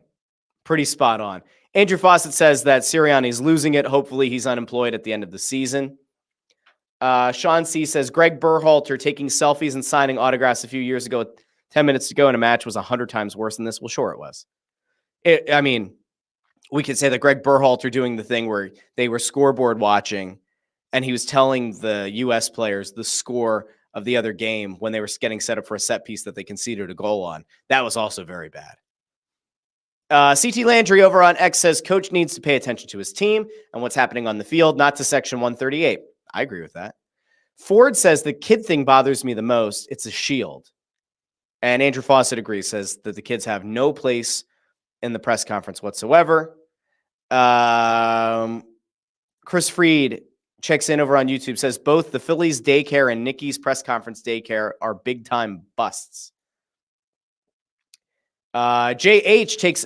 Pretty spot on. Andrew Fawcett says that Sirianni's losing it. Hopefully he's unemployed at the end of the season. Sean C says Greg Berhalter taking selfies and signing autographs a few years ago, 10 minutes to go in a match was 100 times worse than this. Well, sure it was. I mean, we could say that Greg Berhalter doing the thing where they were scoreboard watching and he was telling the U.S. players the score of the other game when they were getting set up for a set piece that they conceded a goal on. That was also very bad. CT Landry over on X says coach needs to pay attention to his team and what's happening on the field, not to Section 138. I agree with that. Ford says the kid thing bothers me the most. It's a shield. And Andrew Fawcett agrees, says that the kids have no place in the press conference whatsoever. Chris Freed checks in over on YouTube, says both the Phillies daycare and Nikki's press conference daycare are big time busts. JH takes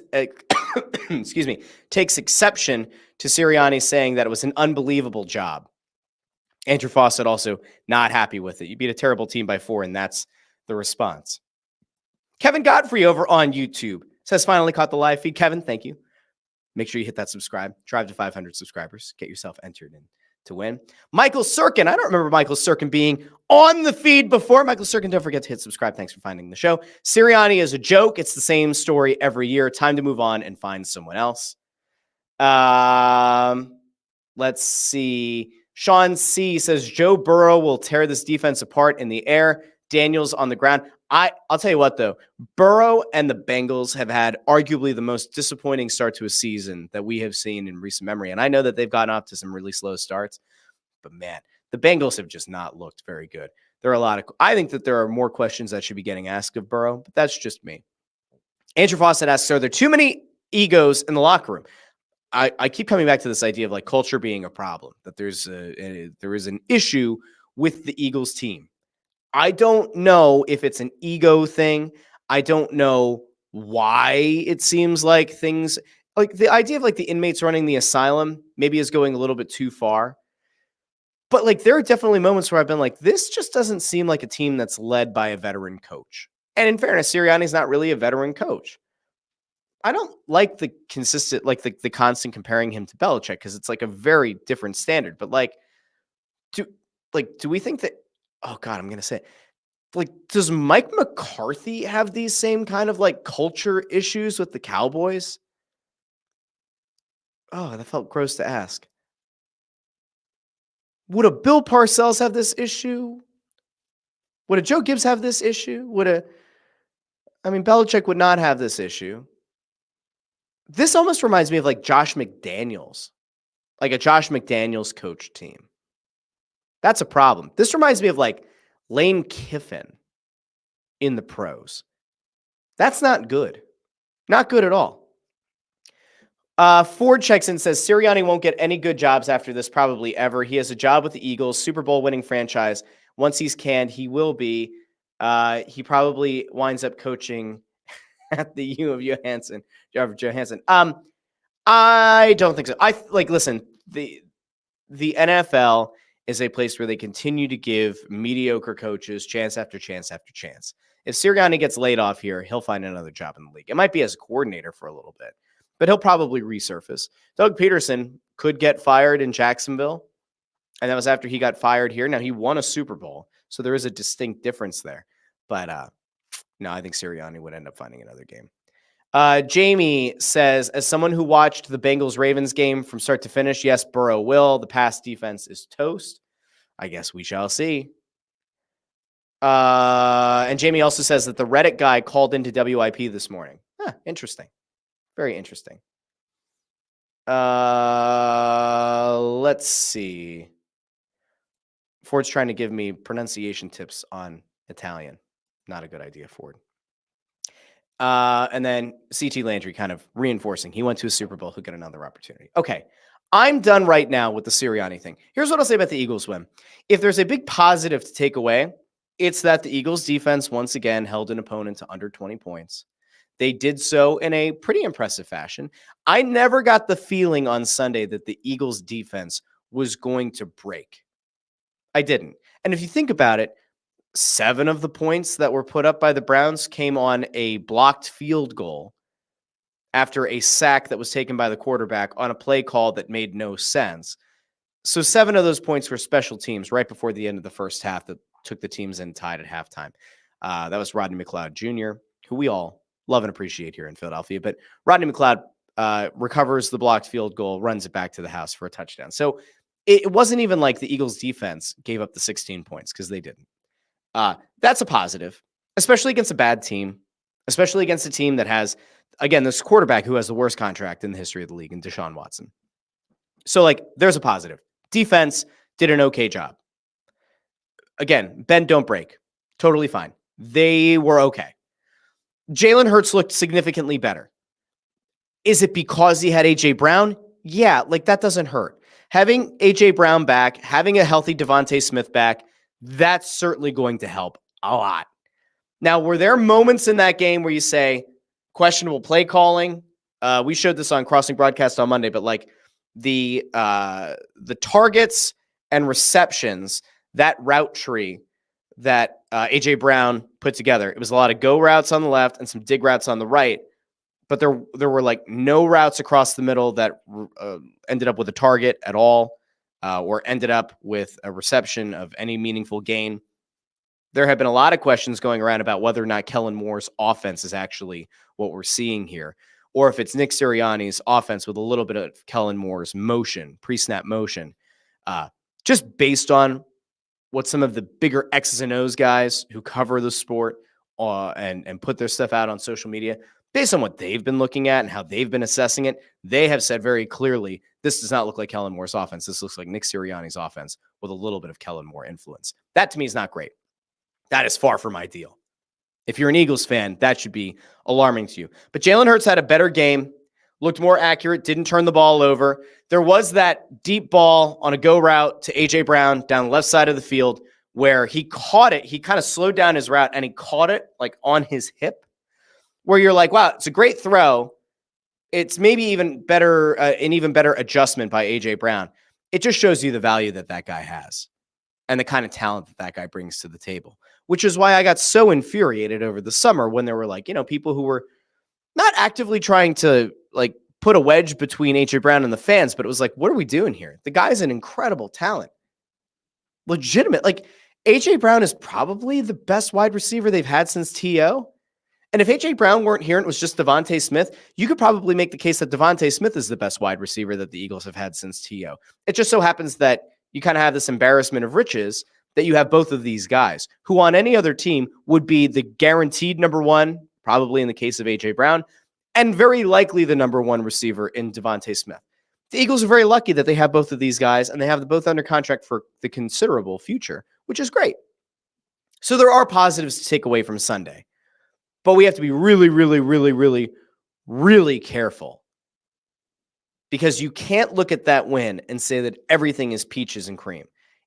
takes exception to Sirianni saying that it was an unbelievable job. Andrew Fawcett also not happy with it. You beat a terrible team by 4, and that's the response. Kevin Godfrey over on YouTube says finally caught the live feed. Kevin, thank you. Make sure you hit that subscribe. Drive to 500 subscribers. Get yourself entered in to win. Michael Sirkin. I don't remember Michael Sirkin being on the feed before. Michael Sirkin, don't forget to hit subscribe. Thanks for finding the show. Sirianni is a joke. It's the same story every year. Time to move on and find someone else. Let's see. Sean C. says Joe Burrow will tear this defense apart in the air. Daniels on the ground. I'll tell you what, though. Burrow and the Bengals have had arguably the most disappointing start to a season that we have seen in recent memory. And I know that they've gotten off to some really slow starts. But, man, the Bengals have just not looked very good. I think that there are more questions that should be getting asked of Burrow, but that's just me. Andrew Fawcett asks, are there too many egos in the locker room? I keep coming back to this idea of like culture being a problem, that there is an issue with the Eagles team. I don't know if it's an ego thing. I don't know why it seems like things like the idea of like the inmates running the asylum maybe is going a little bit too far. But like there are definitely moments where I've been like, this just doesn't seem like a team that's led by a veteran coach. And in fairness, Sirianni's not really a veteran coach. I don't like the consistent, like the constant comparing him to Belichick because it's like a very different standard. But like, do we think that? Oh God, I'm gonna say, like, does Mike McCarthy have these same kind of like culture issues with the Cowboys? Oh, that felt gross to ask. Would a Bill Parcells have this issue? Would a Joe Gibbs have this issue? Belichick would not have this issue. This almost reminds me of like Josh McDaniels, like a Josh McDaniels coach team. That's a problem. This reminds me of like Lane Kiffin in the pros. That's not good. Not good at all. Ford checks in and says Sirianni won't get any good jobs after this, probably ever. He has a job with the Eagles, Super Bowl winning franchise. Once he's canned, he will be. He probably winds up coaching at the U of Johansson. I don't think so. Listen, the NFL is a place where they continue to give mediocre coaches chance after chance after chance. If Sirianni gets laid off here, he'll find another job in the league. It might be as a coordinator for a little bit, but he'll probably resurface. Doug Peterson could get fired in Jacksonville, and that was after he got fired here. Now, he won a Super Bowl, so there is a distinct difference there. But no, I think Sirianni would end up finding another game. Jamie says, as someone who watched the Bengals-Ravens game from start to finish, yes, Burrow will. The pass defense is toast. I guess we shall see. And Jamie also says that the Reddit guy called into WIP this morning. Interesting. Very interesting. Let's see. Ford's trying to give me pronunciation tips on Italian. Not a good idea, Ford. And then CT Landry kind of reinforcing. He went to a Super Bowl. He'll get another opportunity. Okay. I'm done right now with the Sirianni thing. Here's what I'll say about the Eagles win. If there's a big positive to take away, it's that the Eagles defense once again held an opponent to under 20 points. They did so in a pretty impressive fashion. I never got the feeling on Sunday that the Eagles defense was going to break. I didn't. And if you think about it, 7 of the points that were put up by the Browns came on a blocked field goal after a sack that was taken by the quarterback on a play call that made no sense. So 7 of those points were special teams right before the end of the first half that took the teams in tied at halftime. That was Rodney McLeod Jr., who we all love and appreciate here in Philadelphia. But Rodney McLeod recovers the blocked field goal, runs it back to the house for a touchdown. So it wasn't even like the Eagles defense gave up the 16 points because they didn't. That's a positive, especially against a bad team, especially against a team that has Again, this quarterback who has the worst contract in the history of the league in Deshaun Watson. So, like, there's a positive. Defense did an okay job. Again, bend, don't break. Totally fine. They were okay. Jalen Hurts looked significantly better. Is it because he had A.J. Brown? Yeah, like that doesn't hurt. Having A.J. Brown back, having a healthy Devontae Smith back, that's certainly going to help a lot. Now, were there moments in that game where you say, questionable play calling? We showed this on Crossing Broadcast on Monday, but like the targets and receptions, that route tree that A.J. Brown put together, it was a lot of go routes on the left and some dig routes on the right. But there were like no routes across the middle that ended up with a target at all or ended up with a reception of any meaningful gain. There have been a lot of questions going around about whether or not Kellen Moore's offense is actually what we're seeing here, or if it's Nick Sirianni's offense with a little bit of Kellen Moore's motion, pre-snap motion, just based on what some of the bigger X's and O's guys who cover the sport and put their stuff out on social media, based on what they've been looking at and how they've been assessing it, they have said very clearly, this does not look like Kellen Moore's offense. This looks like Nick Sirianni's offense with a little bit of Kellen Moore influence. That to me is not great. That is far from ideal. If you're an Eagles fan, that should be alarming to you. But Jalen Hurts had a better game, looked more accurate, didn't turn the ball over. There was that deep ball on a go route to A.J. Brown down the left side of the field where he caught it. He kind of slowed down his route and he caught it like on his hip, where you're like, wow, it's a great throw. It's maybe even better, an even better adjustment by A.J. Brown. It just shows you the value that that guy has and the kind of talent that that guy brings to the table, which is why I got so infuriated over the summer when there were like, people who were not actively trying to like put a wedge between A.J. Brown and the fans, but it was like, what are we doing here? The guy's an incredible talent. Legitimate. Like A.J. Brown is probably the best wide receiver they've had since T.O. And if A.J. Brown weren't here and it was just Devontae Smith, you could probably make the case that Devontae Smith is the best wide receiver that the Eagles have had since T.O. It just so happens that you kind of have this embarrassment of riches that you have both of these guys who on any other team would be the guaranteed number one, probably in the case of A.J. Brown, and very likely the number one receiver in Devontae Smith. The Eagles are very lucky that they have both of these guys and they have them both under contract for the considerable future, which is great. So there are positives to take away from Sunday. But we have to be really, really, really, really, really careful because you can't look at that win and say that everything is peaches and cream.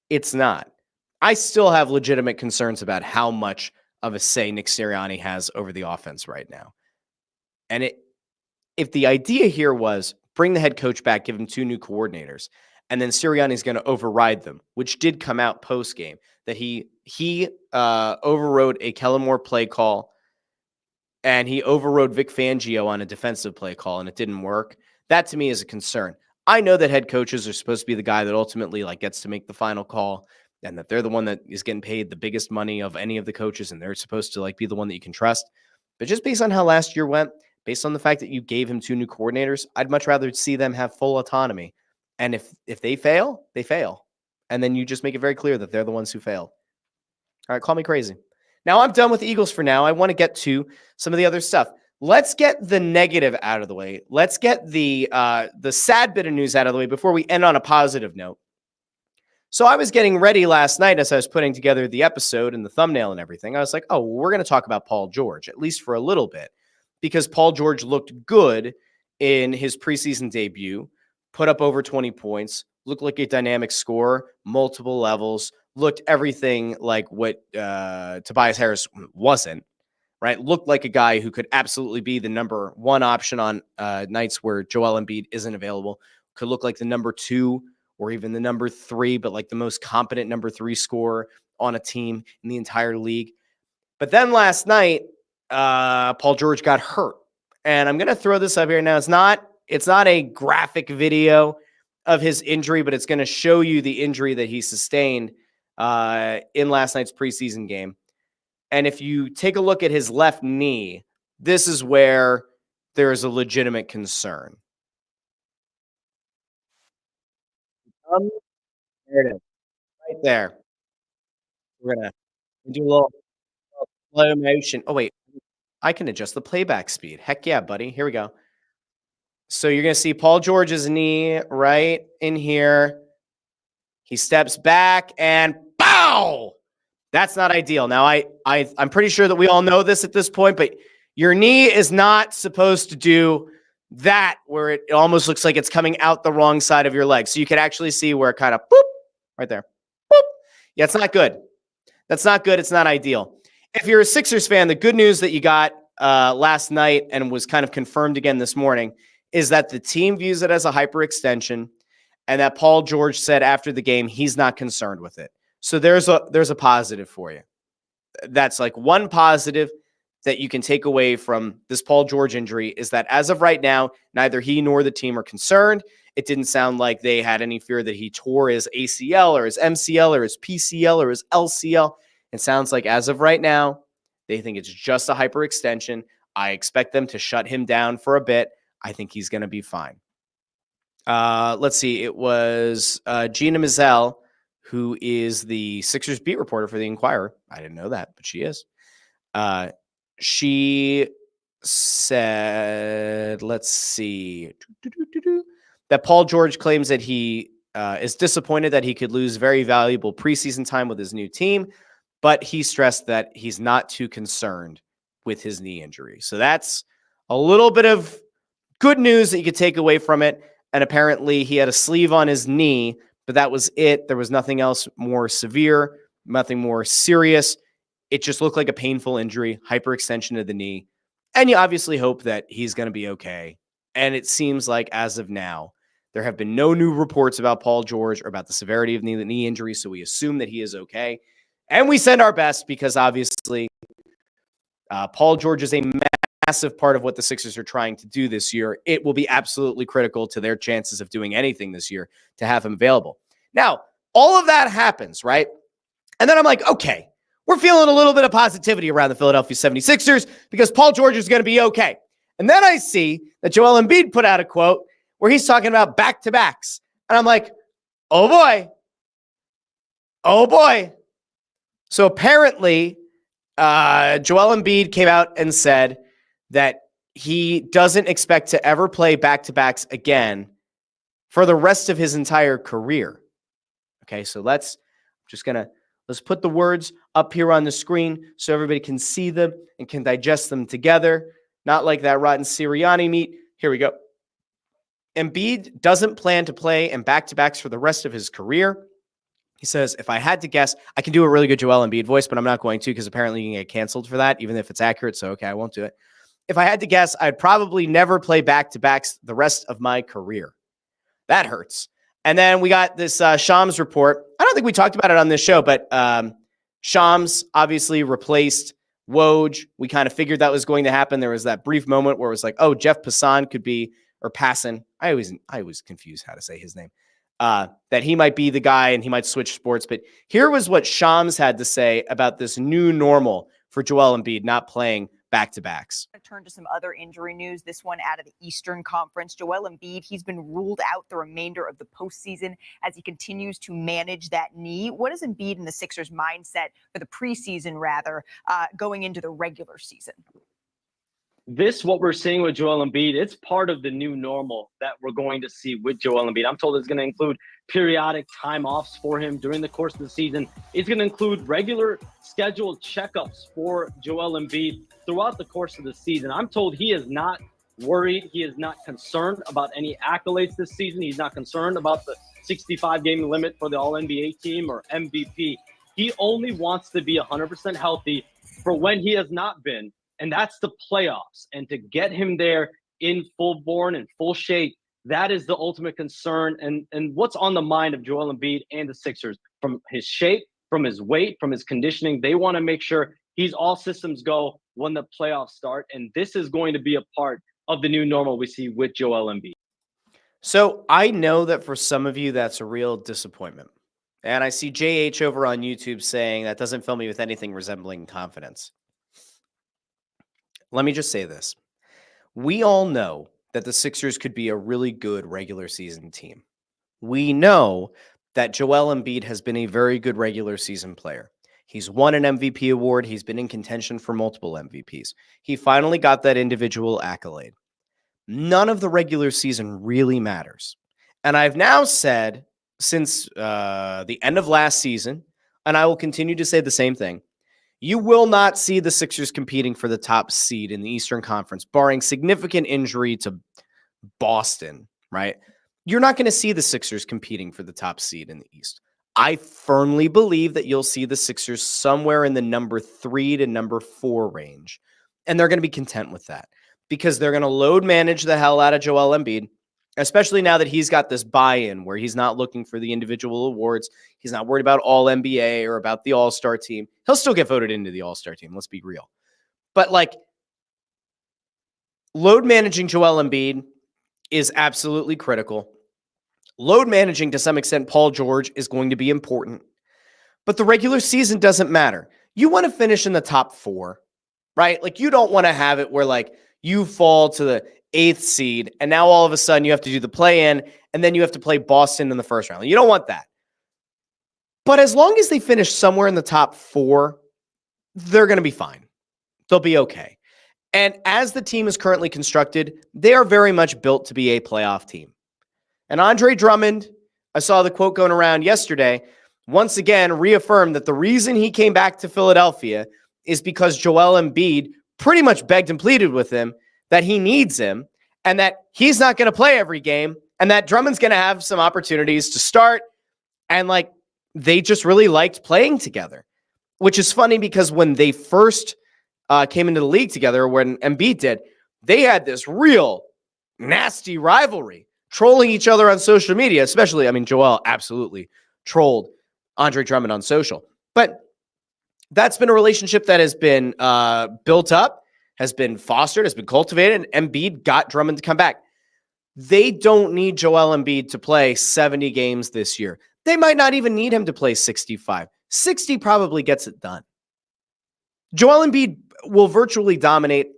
It's not. I still have legitimate concerns about how much of a say Nick Sirianni has over the offense right now. And if the idea here was bring the head coach back, give him 2 new coordinators, and then Sirianni's going to override them, which did come out post-game, that he overrode a Kellen Moore play call and he overrode Vic Fangio on a defensive play call, and it didn't work. That to me is a concern. I know that head coaches are supposed to be the guy that ultimately gets to make the final call, and that they're the one that is getting paid the biggest money of any of the coaches, and they're supposed to be the one that you can trust. But just based on how last year went, based on the fact that you gave him 2 new coordinators, I'd much rather see them have full autonomy. And if they fail, they fail. And then you just make it very clear that they're the ones who failed. All right, call me crazy. Now I'm done with the Eagles for now. I want to get to some of the other stuff. Let's get the negative out of the way. Let's get the sad bit of news out of the way before we end on a positive note. So I was getting ready last night as I was putting together the episode and the thumbnail and everything. I was like, oh, we're going to talk about Paul George, at least for a little bit, because Paul George looked good in his preseason debut, put up over 20 points, looked like a dynamic scorer, multiple levels, looked everything like what Tobias Harris wasn't, right? Looked like a guy who could absolutely be the number 1 option on nights where Joel Embiid isn't available, could look like the number 2 or even the number 3, but like the most competent number 3 scorer on a team in the entire league. But then last night, Paul George got hurt. And I'm going to throw this up here now. It's not a graphic video of his injury, but it's going to show you the injury that he sustained in last night's preseason game. And if you take a look at his left knee, this is where there is a legitimate concern. There it is, right there. We're going to do a little slow motion. Oh, wait. I can adjust the playback speed. Heck yeah, buddy. Here we go. So you're going to see Paul George's knee right in here. He steps back and pow! That's not ideal. Now, I'm pretty sure that we all know this at this point, but your knee is not supposed to do that where it almost looks like it's coming out the wrong side of your leg. So you can actually see where it kind of boop, right there. Boop. Yeah, it's not good. That's not good. It's not ideal. If you're a Sixers fan, the good news that you got last night and was kind of confirmed again this morning is that the team views it as a hyperextension and that Paul George said after the game he's not concerned with it. So there's a positive for you. That's like one positive that you can take away from this Paul George injury is that as of right now, neither he nor the team are concerned. It didn't sound like they had any fear that he tore his ACL or his MCL or his PCL or his LCL. It sounds like as of right now, they think it's just a hyperextension. I expect them to shut him down for a bit. I think he's going to be fine. Let's see. It was Gina Mizell, who is the Sixers beat reporter for the Inquirer. I didn't know that, but she is. She said, let's see, that Paul George claims that he is disappointed that he could lose very valuable preseason time with his new team, but he stressed that he's not too concerned with his knee injury. So that's a little bit of good news that you could take away from it. And apparently he had a sleeve on his knee, but that was it. There was nothing else more severe, nothing more serious. It just looked like a painful injury, hyperextension of the knee. And you obviously hope that he's going to be okay. And it seems like as of now, there have been no new reports about Paul George or about the severity of the knee injury. So we assume that he is okay. And we send our best because obviously Paul George is a massive part of what the Sixers are trying to do this year. It will be absolutely critical to their chances of doing anything this year to have him available. Now, all of that happens, right? And then I'm like, okay, we're feeling a little bit of positivity around the Philadelphia 76ers because Paul George is going to be okay. And then I see that Joel Embiid put out a quote where he's talking about back-to-backs. And I'm like, oh boy. Oh boy. So apparently, Joel Embiid came out and said that he doesn't expect to ever play back-to-backs again for the rest of his entire career. Okay, so let's put the words up here on the screen so everybody can see them and can digest them together. Not like that rotten Sirianni meat. Here we go. Embiid doesn't plan to play in back-to-backs for the rest of his career. He says, if I had to guess, I can do a really good Joel Embiid voice, but I'm not going to because apparently you can get canceled for that, even if it's accurate. So, okay, I won't do it. If I had to guess, I'd probably never play back-to-backs the rest of my career. That hurts. And then we got this Shams report. I don't think we talked about it on this show, but Shams obviously replaced Woj. We kind of figured that was going to happen. There was that brief moment where it was like, oh, Jeff Passan could be, or Passan. I always confuse how to say his name. That he might be the guy and he might switch sports. But here was what Shams had to say about this new normal for Joel Embiid not playing back-to-backs. Turn to some other injury news. This one out of the Eastern Conference. Joel Embiid, he's been ruled out the remainder of the postseason as he continues to manage that knee. What is Embiid and the Sixers' mindset for the preseason, going into the regular season? What we're seeing with Joel Embiid, it's part of the new normal that we're going to see with Joel Embiid. I'm told it's going to include periodic time offs for him during the course of the season. It's going to include regular scheduled checkups for Joel Embiid throughout the course of the season. I'm told he is not worried. He is not concerned about any accolades this season. He's not concerned about the 65-game limit for the All-NBA team or MVP. He only wants to be 100% healthy for when he has not been. And that's the playoffs. And to get him there in full born and full shape, that is the ultimate concern. And what's on the mind of Joel Embiid and the Sixers, from his shape, from his weight, from his conditioning, they want to make sure he's all systems go when the playoffs start. And this is going to be a part of the new normal we see with Joel Embiid. So I know that for some of you, that's a real disappointment. And I see JH over on YouTube saying that doesn't fill me with anything resembling confidence. Let me just say this. We all know that the Sixers could be a really good regular season team. We know that Joel Embiid has been a very good regular season player. He's won an MVP award. He's been in contention for multiple MVPs. He finally got that individual accolade. None of the regular season really matters. And I've now said since the end of last season, and I will continue to say the same thing, you will not see the Sixers competing for the top seed in the Eastern Conference, barring significant injury to Boston, right? You're not going to see the Sixers competing for the top seed in the East. I firmly believe that you'll see the Sixers somewhere in the number 3 to number 4 range, and they're going to be content with that because they're going to load manage the hell out of Joel Embiid, especially now that he's got this buy-in where he's not looking for the individual awards. He's not worried about all NBA or about the all-star team. He'll still get voted into the all-star team. Let's be real. But like load managing Joel Embiid is absolutely critical. Load managing to some extent Paul George is going to be important. But the regular season doesn't matter. You want to finish in the top 4, right? Like you don't want to have it where like you fall to the 8th seed, and now all of a sudden you have to do the play-in, and then you have to play Boston in the first round. You don't want that. But as long as they finish somewhere in the top 4, they're going to be fine. They'll be okay. And as the team is currently constructed, they are very much built to be a playoff team. And Andre Drummond, I saw the quote going around yesterday, once again reaffirmed that the reason he came back to Philadelphia is because Joel Embiid pretty much begged and pleaded with him that he needs him and that he's not going to play every game and that Drummond's going to have some opportunities to start. And like, they just really liked playing together, which is funny because when they first came into the league together, when Embiid did, they had this real nasty rivalry, trolling each other on social media, especially, I mean, Joel absolutely trolled Andre Drummond on social. But that's been a relationship that has been built up, has been fostered, has been cultivated, and Embiid got Drummond to come back. They don't need Joel Embiid to play 70 games this year. They might not even need him to play 65. 60 probably gets it done. Joel Embiid will virtually dominate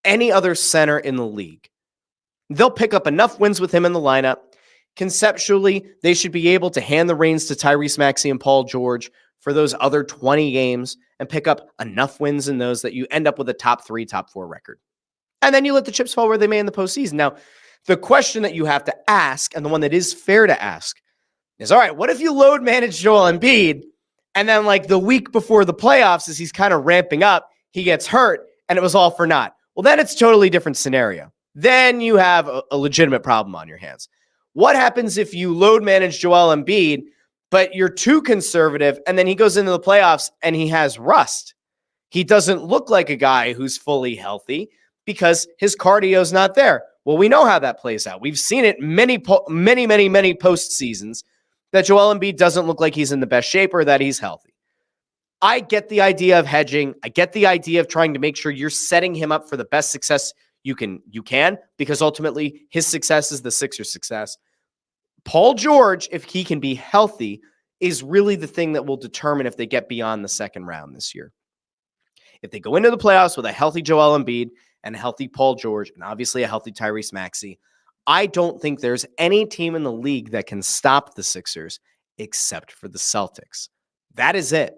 any other center in the league. They'll pick up enough wins with him in the lineup. Conceptually, they should be able to hand the reins to Tyrese Maxey and Paul George for those other 20 games and pick up enough wins in those that you end up with a top 3, top 4 record. And then you let the chips fall where they may in the postseason. Now, the question that you have to ask, and the one that is fair to ask, is, all right, what if you load manage Joel Embiid, and then like the week before the playoffs, as he's kind of ramping up, he gets hurt, and it was all for naught? Well, then it's a totally different scenario. Then you have a legitimate problem on your hands. What happens if you load manage Joel Embiid, but you're too conservative, and then he goes into the playoffs and he has rust? He doesn't look like a guy who's fully healthy because his cardio is not there. Well, we know how that plays out. We've seen it many post seasons that Joel Embiid doesn't look like he's in the best shape or that he's healthy. I get the idea of hedging. I get the idea of trying to make sure you're setting him up for the best success you can, because ultimately his success is the Sixers' success. Paul George, if he can be healthy, is really the thing that will determine if they get beyond the second round this year. If they go into the playoffs with a healthy Joel Embiid and a healthy Paul George and obviously a healthy Tyrese Maxey, I don't think there's any team in the league that can stop the Sixers except for the Celtics. That is it.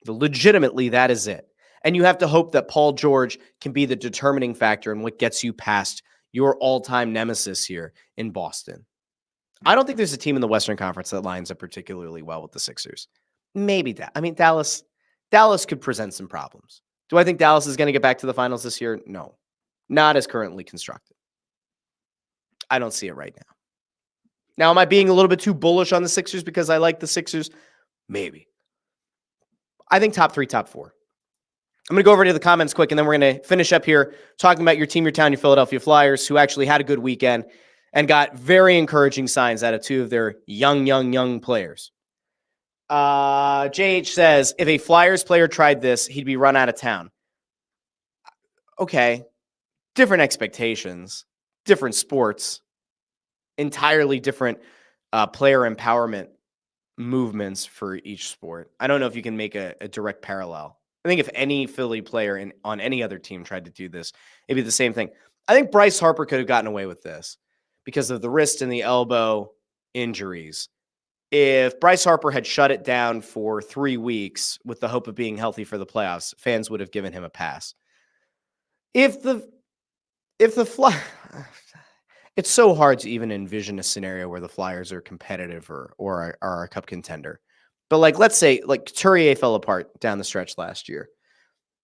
Legitimately, that is it. And you have to hope that Paul George can be the determining factor in what gets you past your all-time nemesis here in Boston. I don't think there's a team in the Western Conference that lines up particularly well with the Sixers. Maybe that. I mean, Dallas could present some problems. Do I think Dallas is going to get back to the finals this year? No. Not as currently constructed. I don't see it right now. Now, am I being a little bit too bullish on the Sixers because I like the Sixers? Maybe. I think top 3, top 4. I'm going to go over to the comments quick, and then we're going to finish up here talking about your team, your town, your Philadelphia Flyers, who actually had a good weekend and got very encouraging signs out of 2 of their young players. JH says, if a Flyers player tried this, he'd be run out of town. Okay. Different expectations, different sports, entirely different player empowerment movements for each sport. I don't know if you can make a direct parallel. I think if any Philly player on any other team tried to do this, it'd be the same thing. I think Bryce Harper could have gotten away with this because of the wrist and the elbow injuries. if Bryce Harper had shut it down for 3 weeks with the hope of being healthy for the playoffs, fans would have given him a pass. If the it's so hard to even envision a scenario where the Flyers are competitive or are a cup contender. But like, let's say like Couturier fell apart down the stretch last year.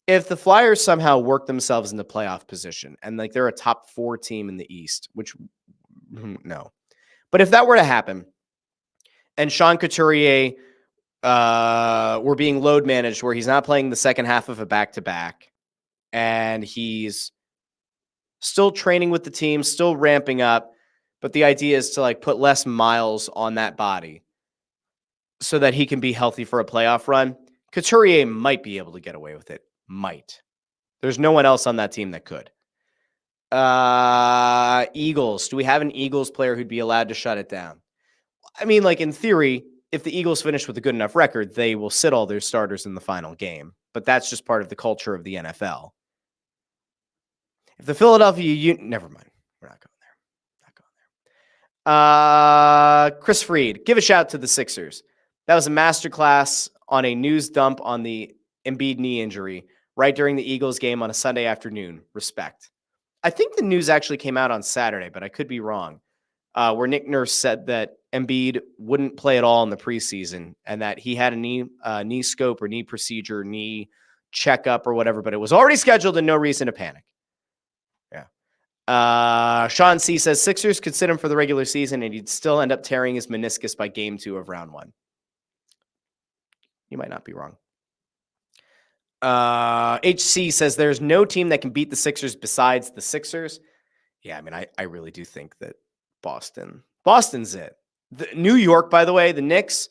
If the Flyers somehow work themselves into playoff position and like they're a top 4 team in the East, which no, but if that were to happen and Sean Couturier were being load managed where he's not playing the second half of a back-to-back and he's still training with the team, still ramping up, but the idea is to like put less miles on that body so that he can be healthy for a playoff run. Couturier might be able to get away with it. Might. There's no one else on that team that could. Eagles. Do we have an Eagles player who'd be allowed to shut it down? I mean, like in theory, if the Eagles finish with a good enough record, they will sit all their starters in the final game. But that's just part of the culture of the NFL. If the Philadelphia never mind. We're not going there. Chris Freed, give a shout to the Sixers. That was a masterclass on a news dump on the Embiid knee injury right during the Eagles game on a Sunday afternoon. Respect. I think the news actually came out on Saturday, but I could be wrong, where Nick Nurse said that Embiid wouldn't play at all in the preseason and that he had a knee scope or knee procedure, knee checkup or whatever, but it was already scheduled and no reason to panic. Yeah. Sean C says Sixers could sit him for the regular season and he'd still end up tearing his meniscus by game 2 of round 1. You might not be wrong. HC says there's no team that can beat the Sixers besides the Sixers. Yeah, I mean, I really do think that Boston's it. New York, by the way, the Knicks,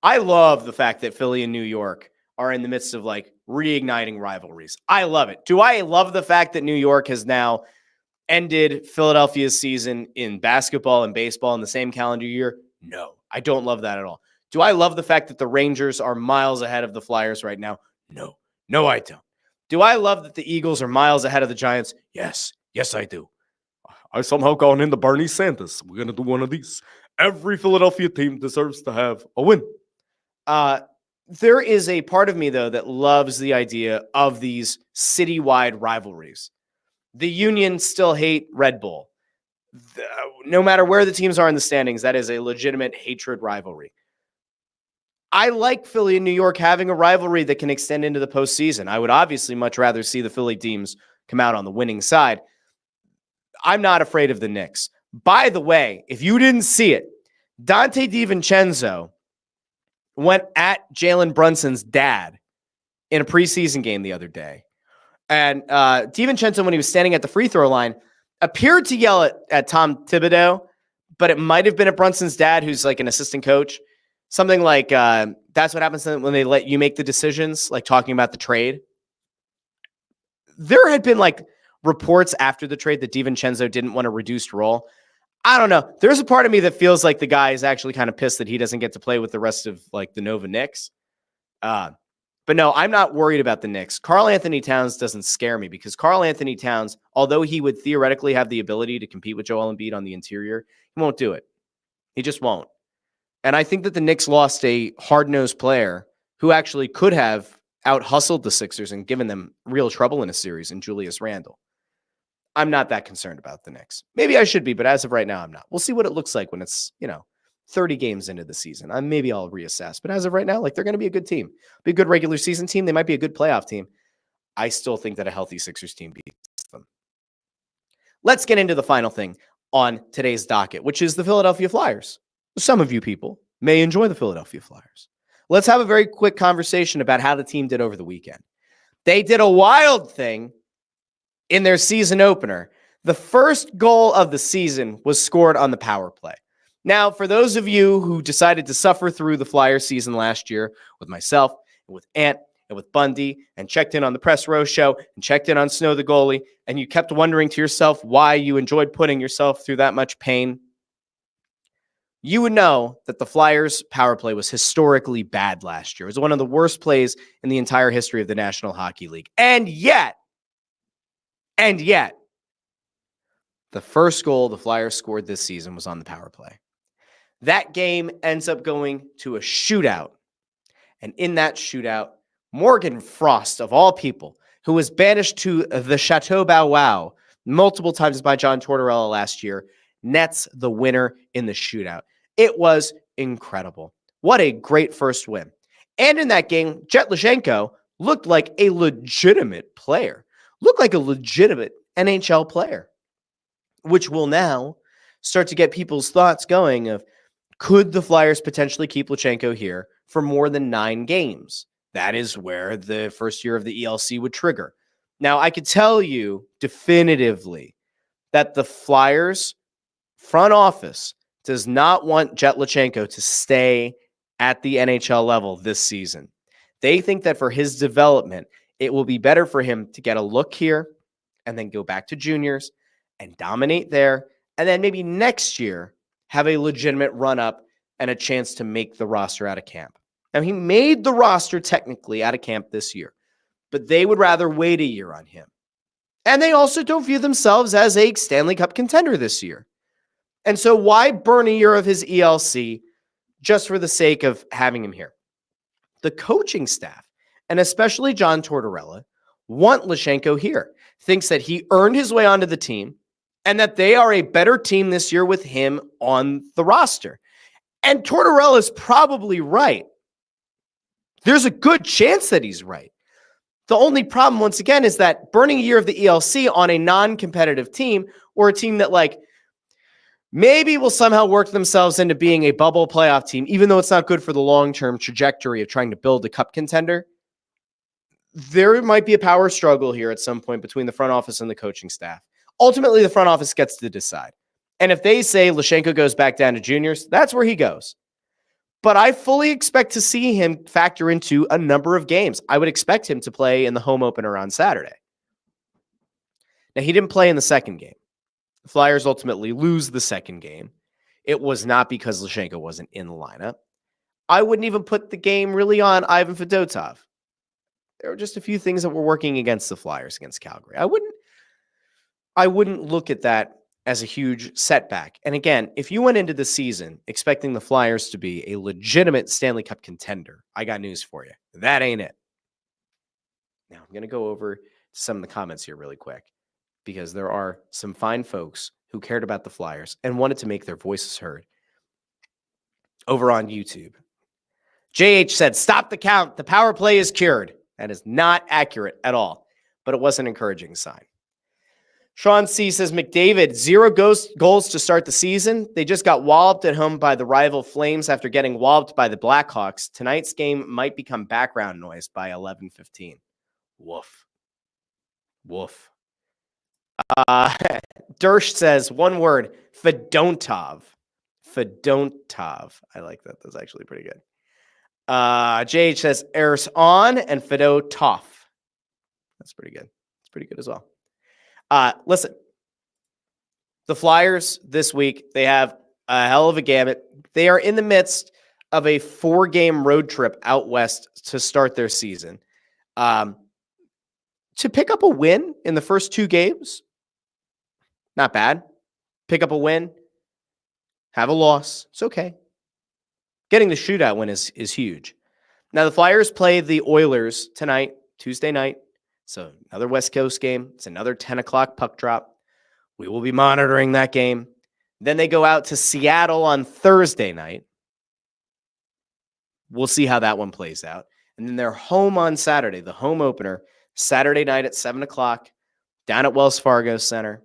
I love the fact that Philly and New York are in the midst of like reigniting rivalries. I love it. Do I love the fact that New York has now ended Philadelphia's season in basketball and baseball in the same calendar year? No, I don't love that at all. Do I love the fact that the Rangers are miles ahead of the Flyers right now? No, I don't. Do I love that the Eagles are miles ahead of the Giants? Yes, I do. I somehow gone into Bernie Sanders. We're going to do one of these. Every Philadelphia team deserves to have a win. There is a part of me, though, that loves the idea of these citywide rivalries. The Unions still hate Red Bull. No matter where the teams are in the standings, that is a legitimate hatred rivalry. I like Philly and New York having a rivalry that can extend into the postseason. I would obviously much rather see the Philly teams come out on the winning side. I'm not afraid of the Knicks. By the way, if you didn't see it, Dante DiVincenzo went at Jalen Brunson's dad in a preseason game the other day. And DiVincenzo, when he was standing at the free throw line, appeared to yell at Tom Thibodeau, but it might have been at Brunson's dad, who's like an assistant coach. Something like that's what happens when they let you make the decisions, like talking about the trade. There had been like reports after the trade that DiVincenzo didn't want a reduced role. I don't know. There's a part of me that feels like the guy is actually kind of pissed that he doesn't get to play with the rest of like the Nova Knicks. But no, I'm not worried about the Knicks. Karl Anthony Towns doesn't scare me because Karl Anthony Towns, although he would theoretically have the ability to compete with Joel Embiid on the interior, he won't do it. He just won't. And I think that the Knicks lost a hard-nosed player who actually could have out-hustled the Sixers and given them real trouble in a series in Julius Randle. I'm not that concerned about the Knicks. Maybe I should be, but as of right now, I'm not. We'll see what it looks like when it's, 30 games into the season. Maybe I'll reassess. But as of right now, like they're going to be a good team. Be a good regular season team. They might be a good playoff team. I still think that a healthy Sixers team beats them. Let's get into the final thing on today's docket, which is the Philadelphia Flyers. Some of you people may enjoy the Philadelphia Flyers. Let's have a very quick conversation about how the team did over the weekend. They did a wild thing in their season opener. The first goal of the season was scored on the power play. Now, for those of you who decided to suffer through the Flyers season last year with myself and with Ant and with Bundy and checked in on the Press Row Show and checked in on Snow the Goalie, and you kept wondering to yourself why you enjoyed putting yourself through that much pain, you would know that the Flyers' power play was historically bad last year. It was one of the worst plays in the entire history of the National Hockey League. And yet, the first goal the Flyers scored this season was on the power play. That game ends up going to a shootout. And in that shootout, Morgan Frost, of all people, who was banished to the Chateau Bow Wow multiple times by John Tortorella last year, nets the winner in the shootout. It was incredible. What a great first win. And in that game, Jet Lashenko looked like a legitimate player, looked like a legitimate NHL player, which will now start to get people's thoughts going of, could the Flyers potentially keep Lashenko here for more than 9 games? That is where the first year of the ELC would trigger. Now, I could tell you definitively that the Flyers front office does not want Jet Lashenko to stay at the NHL level this season. They think that for his development, it will be better for him to get a look here and then go back to juniors and dominate there. And then maybe next year, have a legitimate run up and a chance to make the roster out of camp. Now, he made the roster technically out of camp this year, but they would rather wait a year on him. And they also don't view themselves as a Stanley Cup contender this year. And so why burn a year of his ELC just for the sake of having him here? The coaching staff, and especially John Tortorella, want Lashenko here, thinks that he earned his way onto the team and that they are a better team this year with him on the roster. And Tortorella is probably right. There's a good chance that he's right. The only problem, once again, is that burning a year of the ELC on a non-competitive team or a team that, like, maybe will somehow work themselves into being a bubble playoff team, even though it's not good for the long-term trajectory of trying to build a cup contender, there might be a power struggle here at some point between the front office and the coaching staff. Ultimately, the front office gets to decide. And if they say Lashenko goes back down to juniors, that's where he goes. But I fully expect to see him factor into a number of games. I would expect him to play in the home opener on Saturday. Now, he didn't play in the second game. The Flyers ultimately lose the second game. It was not because Lashenko wasn't in the lineup. I wouldn't even put the game really on Ivan Fedotov. There were just a few things that were working against the Flyers against Calgary. I wouldn't look at that as a huge setback. And again, if you went into the season expecting the Flyers to be a legitimate Stanley Cup contender, I got news for you. That ain't it. Now, I'm going to go over some of the comments here really quick, because there are some fine folks who cared about the Flyers and wanted to make their voices heard over on YouTube. JH said, "Stop the count. The power play is cured." That is not accurate at all, but it was an encouraging sign. Sean C. says, "McDavid, 0 goals to start the season. They just got walloped at home by the rival Flames after getting walloped by the Blackhawks. Tonight's game might become background noise by 11:15. Woof. Woof. Dersh says, one word, Fedotov. Fedotov. I like that. That's actually pretty good. JH says, Eris on and Fedotov. That's pretty good. It's pretty good as well. Listen, the Flyers this week, they have a hell of a gamut. They are in the midst of a 4-game road trip out west to start their season. To pick up a win in the first 2 games, not bad. Pick up a win, have a loss. It's okay. Getting the shootout win is huge. Now, the Flyers play the Oilers tonight, Tuesday night. So another West Coast game. It's another 10 o'clock puck drop. We will be monitoring that game. Then they go out to Seattle on Thursday night. We'll see how that one plays out. And then they're home on Saturday, the home opener, Saturday night at 7 o'clock down at Wells Fargo Center,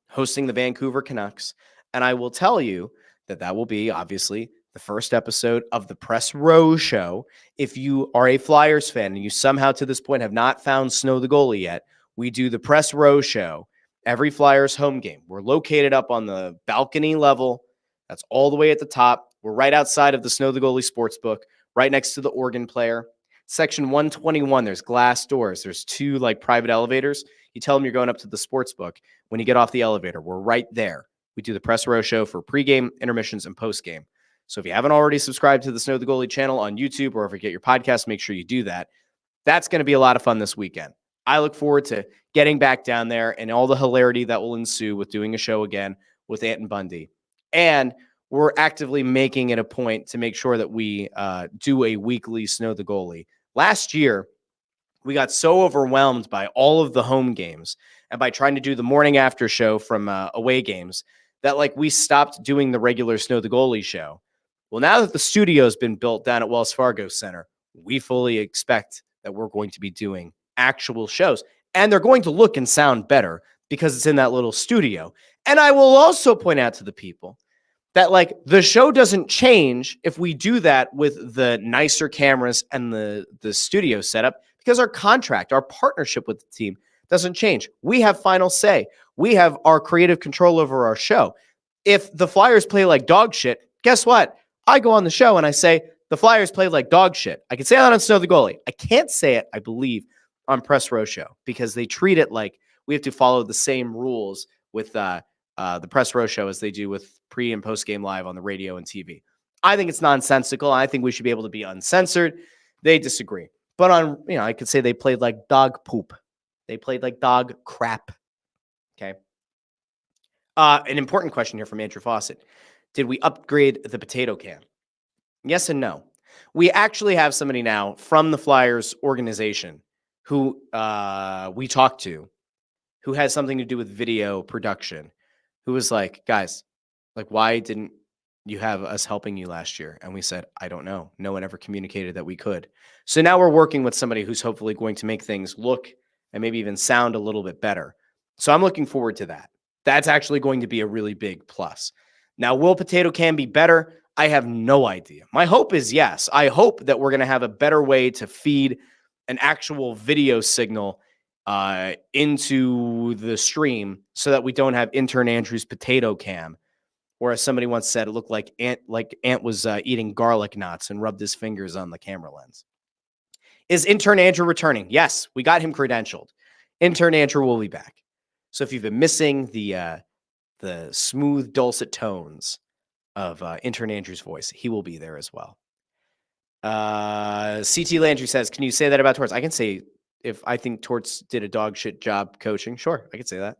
hosting the Vancouver Canucks. And I will tell you that that will be, obviously, the first episode of the Press Row Show. If you are a Flyers fan and you somehow to this point have not found Snow the Goalie yet, we do the Press Row Show every Flyers home game. We're located up on the balcony level. That's all the way at the top. We're right outside of the Snow the Goalie Sportsbook, right next to the organ player. Section 121, there's glass doors. There's 2 like private elevators. You tell them you're going up to the sportsbook. When you get off the elevator, we're right there. We do the Press Row Show for pregame, intermissions, and postgame. So if you haven't already subscribed to the Snow the Goalie channel on YouTube, or if you get your podcast, make sure you do that. That's going to be a lot of fun this weekend. I look forward to getting back down there and all the hilarity that will ensue with doing a show again with Ant and Bundy. And we're actively making it a point to make sure that we do a weekly Snow the Goalie. Last year, we got so overwhelmed by all of the home games and by trying to do the morning after show from away games that like we stopped doing the regular Snow the Goalie show. Well, now that the studio's been built down at Wells Fargo Center, we fully expect that we're going to be doing actual shows, and they're going to look and sound better because it's in that little studio. And I will also point out to the people that like the show doesn't change if we do that with the nicer cameras and the studio setup, because our contract, our partnership with the team doesn't change. We have final say. We have our creative control over our show. If the Flyers play like dog shit, guess what? I go on the show and I say, the Flyers played like dog shit. I can say that on Snow the Goalie. I can't say it, I believe, on Press Row Show because they treat it like we have to follow the same rules with the Press Row Show as they do with pre and post game live on the radio and TV. I think it's nonsensical. I think we should be able to be uncensored. They disagree. But on, I could say they played like dog poop. They played like dog crap. Okay. An important question here from Andrew Fawcett. Did we upgrade the potato can? Yes and no. We actually have somebody now from the Flyers organization who we talked to, who has something to do with video production, who was like, guys, like, why didn't you have us helping you last year? And we said, I don't know. No one ever communicated that we could. So now we're working with somebody who's hopefully going to make things look and maybe even sound a little bit better. So I'm looking forward to that. That's actually going to be a really big plus. Now, will Potato Can be better? I have no idea. My hope is yes. I hope that we're going to have a better way to feed an actual video signal into the stream so that we don't have intern Andrew's potato cam, where as somebody once said, it looked like Ant was eating garlic knots and rubbed his fingers on the camera lens. Is intern Andrew returning? Yes, we got him credentialed. Intern Andrew will be back. So if you've been missing the smooth, dulcet tones of intern Andrew's voice, he will be there as well. CT Landry says, can you say that about Torts? I can say if I think Torts did a dog shit job coaching. Sure, I can say that.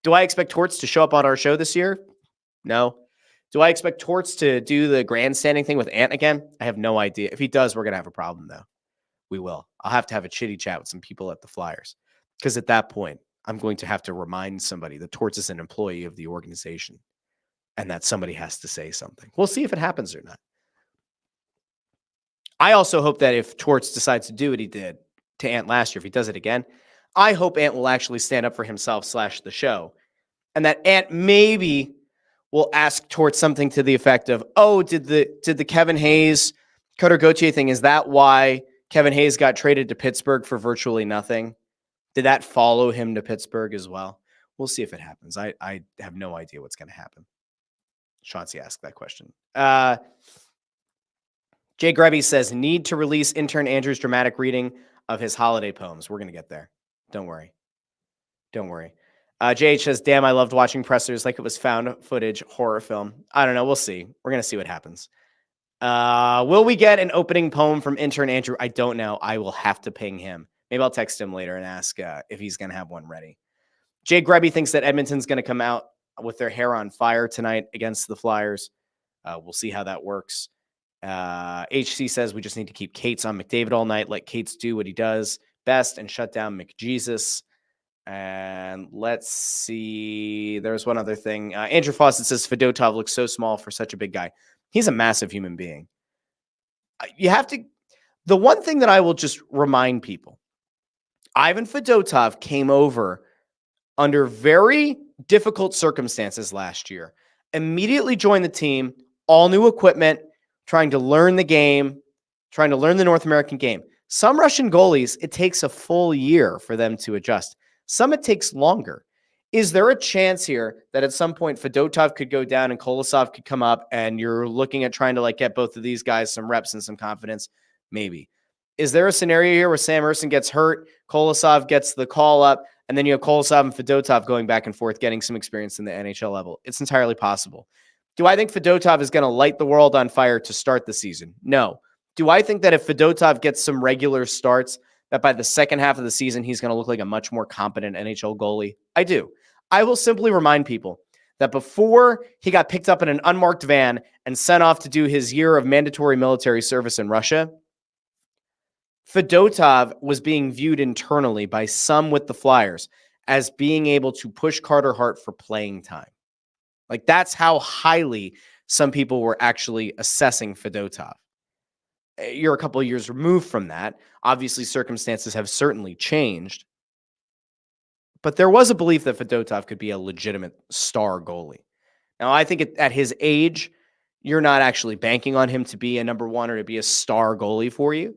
Do I expect Torts to show up on our show this year? No. Do I expect Torts to do the grandstanding thing with Ant again? I have no idea. If he does, we're going to have a problem, though. We will. I'll have to have a chitty chat with some people at the Flyers, because at that point, I'm going to have to remind somebody that Torts is an employee of the organization and that somebody has to say something. We'll see if it happens or not. I also hope that if Torts decides to do what he did to Ant last year, if he does it again, I hope Ant will actually stand up for himself / the show, and that Ant maybe will ask Torts something to the effect of, oh, did the Kevin Hayes, Cutter Gauthier thing, is that why Kevin Hayes got traded to Pittsburgh for virtually nothing? Did that follow him to Pittsburgh as well? We'll see if it happens. I have no idea what's going to happen. Chauncey asked that question. Jay Grebby says, need to release intern Andrew's dramatic reading of his holiday poems. We're going to get there. Don't worry. Don't worry. JH says, damn, I loved watching Pressers like it was found footage horror film. I don't know. We'll see. We're going to see what happens. Will we get an opening poem from intern Andrew? I don't know. I will have to ping him. Maybe I'll text him later and ask if he's going to have one ready. Jay Grebby thinks that Edmonton's going to come out with their hair on fire tonight against the Flyers. We'll see how that works. HC says we just need to keep Cates on McDavid all night. Let Cates do what he does best and shut down McJesus. And let's see. There's one other thing. Andrew Fawcett says Fedotov looks so small for such a big guy. He's a massive human being. You have to. The one thing that I will just remind people, Ivan Fedotov came over under very difficult circumstances last year. Immediately joined the team, all new equipment, trying to learn the game, trying to learn the North American game. Some Russian goalies, it takes a full year for them to adjust. Some it takes longer. Is there a chance here that at some point Fedotov could go down and Kolosov could come up and you're looking at trying to get both of these guys some reps and some confidence? Maybe. Is there a scenario here where Sam Ersson gets hurt, Kolosov gets the call up, and then you have Kolosov and Fedotov going back and forth, getting some experience in the NHL level? It's entirely possible. Do I think Fedotov is going to light the world on fire to start the season? No. Do I think that if Fedotov gets some regular starts, that by the second half of the season, he's going to look like a much more competent NHL goalie? I do. I will simply remind people that before he got picked up in an unmarked van and sent off to do his year of mandatory military service in Russia, Fedotov was being viewed internally by some with the Flyers as being able to push Carter Hart for playing time. Like, that's how highly some people were actually assessing Fedotov. You're a couple of years removed from that. Obviously, circumstances have certainly changed. But there was a belief that Fedotov could be a legitimate star goalie. Now, I think at his age, you're not actually banking on him to be a number one or to be a star goalie for you.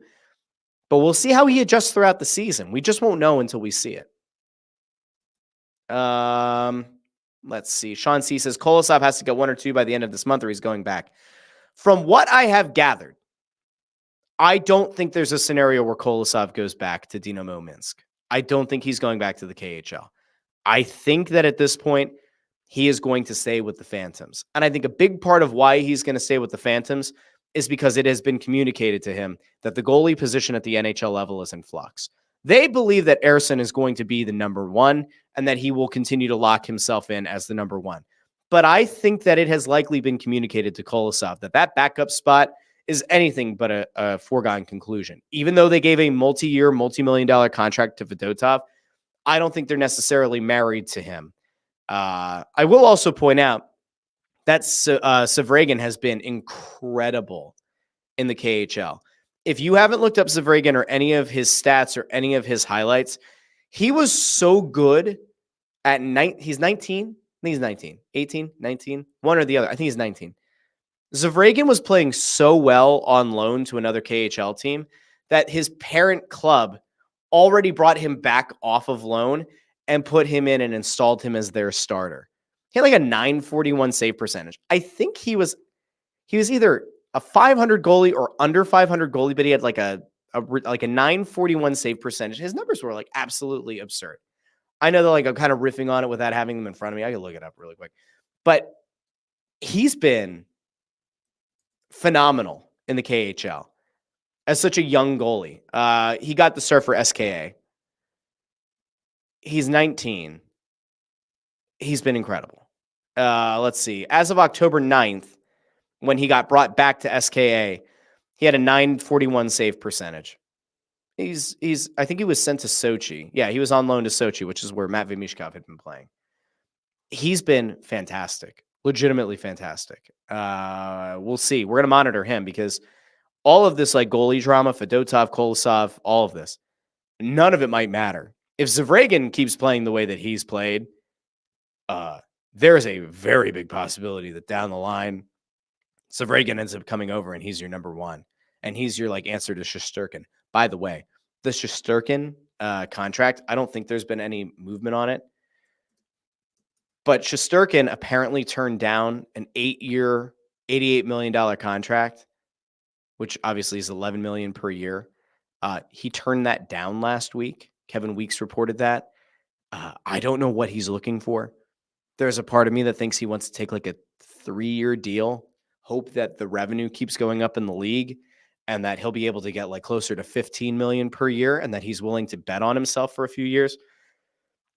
But we'll see how he adjusts throughout the season. We just won't know until we see it. Let's see. Sean C says Kolosov has to get 1 or 2 by the end of this month or he's going back. From what I have gathered, I don't think there's a scenario where Kolosov goes back to Dynamo Minsk. I don't think he's going back to the KHL. I think that at this point, he is going to stay with the Phantoms. And I think a big part of why he's going to stay with the Phantoms is because it has been communicated to him that the goalie position at the NHL level is in flux. They believe that Ersson is going to be the number one and that he will continue to lock himself in as the number one. But I think that it has likely been communicated to Kolosov that that backup spot is anything but a foregone conclusion. Even though they gave a multi-year, multi-million-dollar contract to Fedotov, I don't think they're necessarily married to him. I will also point out that Sevragin has been incredible in the KHL. If you haven't looked up Sevragin or any of his stats or any of his highlights, he was so good at he's 19. I think he's 19, 18, 19, one or the other. I think he's 19. Sevragin was playing so well on loan to another KHL team that his parent club already brought him back off of loan and put him in and installed him as their starter. He had like a 941 save percentage. I think he was either a 500 goalie or under 500 goalie, but he had like a 941 save percentage. His numbers were like absolutely absurd. I know that like I'm kind of riffing on it without having them in front of me. I can look it up really quick. But he's been phenomenal in the KHL as such a young goalie. He got the start for SKA. He's 19. He's been incredible. Let's see. As of October 9th, when he got brought back to SKA, he had a 941 save percentage. I think he was sent to Sochi. Yeah, he was on loan to Sochi, which is where Matvei Michkov had been playing. He's been fantastic, legitimately fantastic. We'll see. We're going to monitor him because all of this like goalie drama, Fedotov, Kolosov, all of this, none of it might matter. If Sevragin keeps playing the way that he's played, there's a very big possibility that down the line, Sevragin ends up coming over and he's your number one. And he's your like answer to Shesterkin. By the way, the Shesterkin contract, I don't think there's been any movement on it. But Shesterkin apparently turned down an 8-year, $88 million contract, which obviously is $11 million per year. He turned that down last week. Kevin Weeks reported that. I don't know what he's looking for. There's a part of me that thinks he wants to take like a 3-year deal, hope that the revenue keeps going up in the league and that he'll be able to get like closer to $15 million per year and that he's willing to bet on himself for a few years.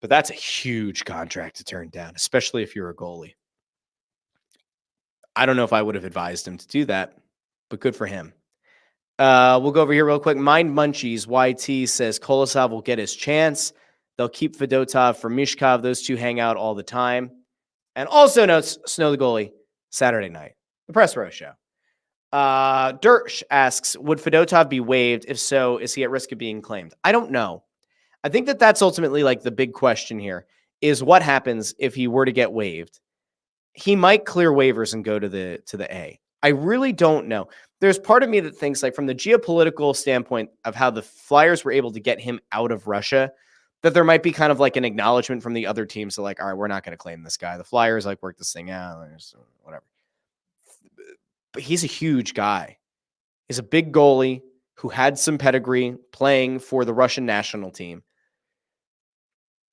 But that's a huge contract to turn down, especially if you're a goalie. I don't know if I would have advised him to do that, but good for him. We'll go over here real quick. Mind Munchies YT says Kolosov will get his chance. They'll keep Fedotov for Michkov. Those two hang out all the time. And also notes Snow the Goalie Saturday night, the Press Row Show. Dersh asks, would Fedotov be waived? If so, is he at risk of being claimed? I don't know. I think that that's ultimately like the big question here is what happens if he were to get waived. He might clear waivers and go to the A. I really don't know. There's part of me that thinks like from the geopolitical standpoint of how the Flyers were able to get him out of Russia, that there might be kind of like an acknowledgement from the other teams. So like, all right, we're not going to claim this guy. The Flyers like work this thing out, whatever. But he's a huge guy. He's a big goalie who had some pedigree playing for the Russian national team.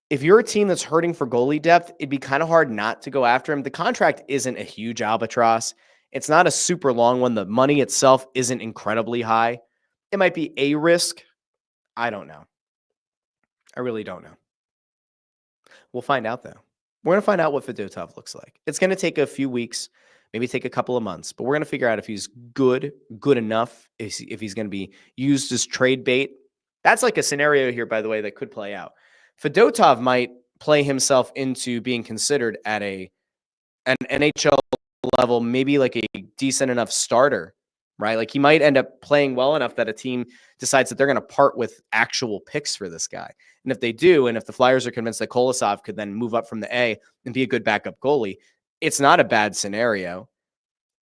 If you're a team that's hurting for goalie depth, it'd be kind of hard not to go after him. The contract isn't a huge albatross. It's not a super long one. The money itself isn't incredibly high. It might be a risk. I don't know. I really don't know. We'll find out, though. We're going to find out what Fedotov looks like. It's going to take a few weeks, maybe take a couple of months, but we're going to figure out if he's good enough, if he's going to be used as trade bait. That's like a scenario here, by the way, that could play out. Fedotov might play himself into being considered at an NHL level, maybe like a decent enough starter, right? Like he might end up playing well enough that a team decides that they're going to part with actual picks for this guy. And if they do, and if the Flyers are convinced that Kolosov could then move up from the A and be a good backup goalie, it's not a bad scenario.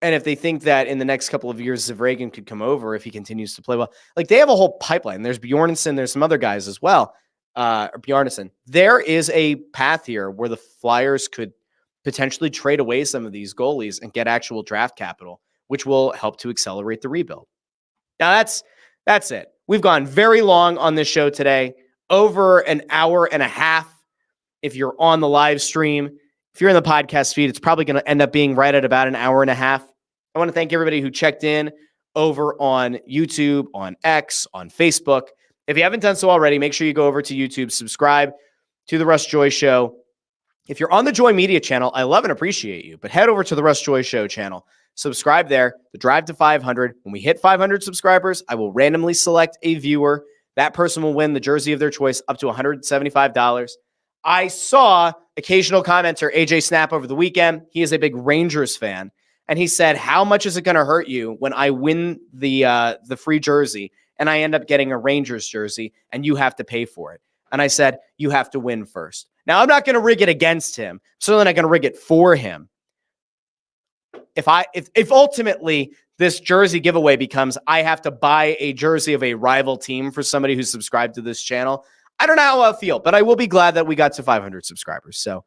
And if they think that in the next couple of years, Zavragan could come over if he continues to play well, like they have a whole pipeline. There's Bjornsson, there's some other guys as well. Bjarnason. There is a path here where the Flyers could potentially trade away some of these goalies and get actual draft capital, which will help to accelerate the rebuild. Now that's it. We've gone very long on this show today, over an hour and a half. If you're on the live stream, if you're in the podcast feed, it's probably going to end up being right at about an hour and a half. I want to thank everybody who checked in over on YouTube, on X, on Facebook. If you haven't done so already, make sure you go over to YouTube, subscribe to the Russ Joy Show. If you're on the Joy Media channel, I love and appreciate you, but head over to the Russ Joy Show channel. Subscribe there. The drive to 500. When we hit 500 subscribers, I will randomly select a viewer. That person will win the jersey of their choice up to $175. I saw occasional commenter AJ Snap over the weekend. He is a big Rangers fan. And he said, how much is it going to hurt you when I win the free jersey and I end up getting a Rangers jersey and you have to pay for it? And I said, you have to win first. Now, I'm not going to rig it against him. I'm certainly not going to rig it for him. If ultimately this jersey giveaway becomes I have to buy a jersey of a rival team for somebody who's subscribed to this channel, I don't know how I'll feel, but I will be glad that we got to 500 subscribers. So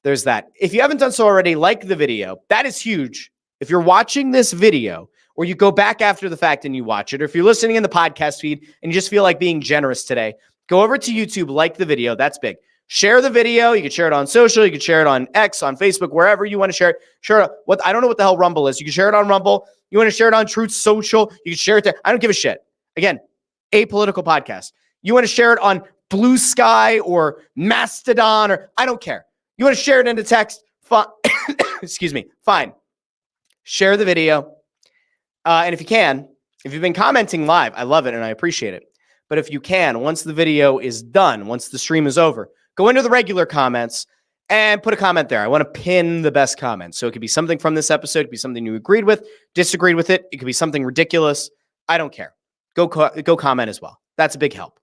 there's that. If you haven't done so already, like the video. That is huge. If you're watching this video or you go back after the fact and you watch it, or if you're listening in the podcast feed and you just feel like being generous today, go over to YouTube, like the video. That's big. Share the video. You can share it on social. You can share it on X, on Facebook, wherever you want to share it. Share it. I don't know what the hell Rumble is. You can share it on Rumble. You want to share it on Truth Social. You can share it there. I don't give a shit. Again, apolitical podcast. You want to share it on Blue Sky or Mastodon, or I don't care. You want to share it into text? Fine. Excuse me. Fine. Share the video. And if you can, if you've been commenting live, I love it and I appreciate it. But if you can, once the video is done, once the stream is over, go into the regular comments and put a comment there. I want to pin the best comment. So it could be something from this episode. It could be something you agreed with, disagreed with it. It could be something ridiculous. I don't care. Go comment as well. That's a big help.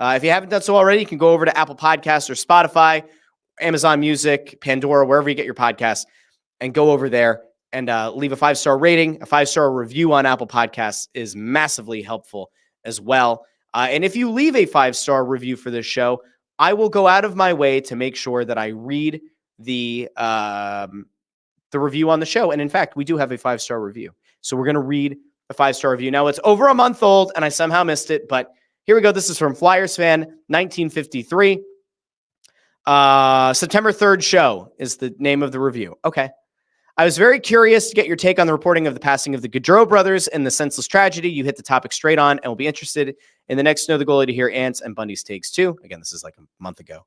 If you haven't done so already, you can go over to Apple Podcasts or Spotify, Amazon Music, Pandora, wherever you get your podcasts, and go over there and leave a 5-star rating. A 5-star review on Apple Podcasts is massively helpful as well. And if you leave a 5-star review for this show, I will go out of my way to make sure that I read the review on the show. And in fact, we do have a 5-star review. So we're going to read a 5-star review. Now, it's over a month old, and I somehow missed it, but here we go. This is from Flyers Fan 1953. September 3rd show is the name of the review. Okay. I was very curious to get your take on the reporting of the passing of the Gaudreau brothers and the senseless tragedy. You hit the topic straight on and will be interested in the next Know the Goalie to hear Ants and Bundy's takes too. Again, this is like a month ago.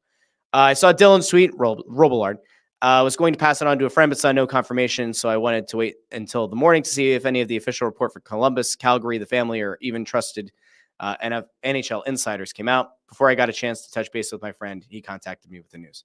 I saw Dylan's tweet, Robillard. Was going to pass it on to a friend, but saw no confirmation, so I wanted to wait until the morning to see if any of the official report for Columbus, Calgary, the family, or even trusted NHL insiders came out. Before I got a chance to touch base with my friend, he contacted me with the news.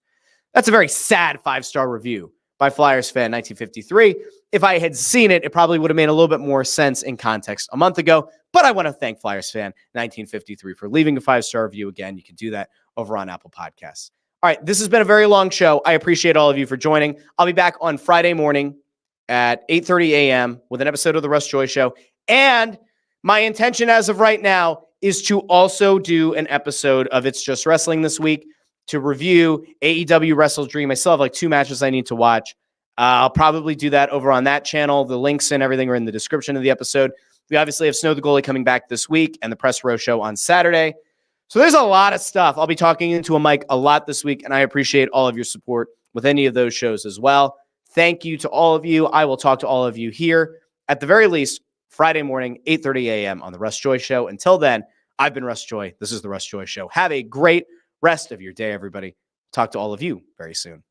That's a very sad 5-star review by Flyers Fan 1953. If I had seen it, it probably would have made a little bit more sense in context a month ago. But I want to thank Flyers Fan 1953 for leaving a 5-star review. Again, you can do that over on Apple Podcasts. All right, this has been a very long show. I appreciate all of you for joining. I'll be back on Friday morning at 8:30 a.m. with an episode of the Russ Joy Show. And my intention as of right now is to also do an episode of It's Just Wrestling this week to review AEW Wrestle Dream. I still have like 2 matches I need to watch. I'll probably do that over on that channel. The links and everything are in the description of the episode. We obviously have Snow the Goalie coming back this week and the Press Row Show on Saturday. So there's a lot of stuff. I'll be talking into a mic a lot this week, and I appreciate all of your support with any of those shows as well. Thank you to all of you. I will talk to all of you here, at the very least, Friday morning, 8:30 a.m. on the Russ Joy Show. Until then, I've been Russ Joy. This is the Russ Joy Show. Have a great rest of your day, everybody. Talk to all of you very soon.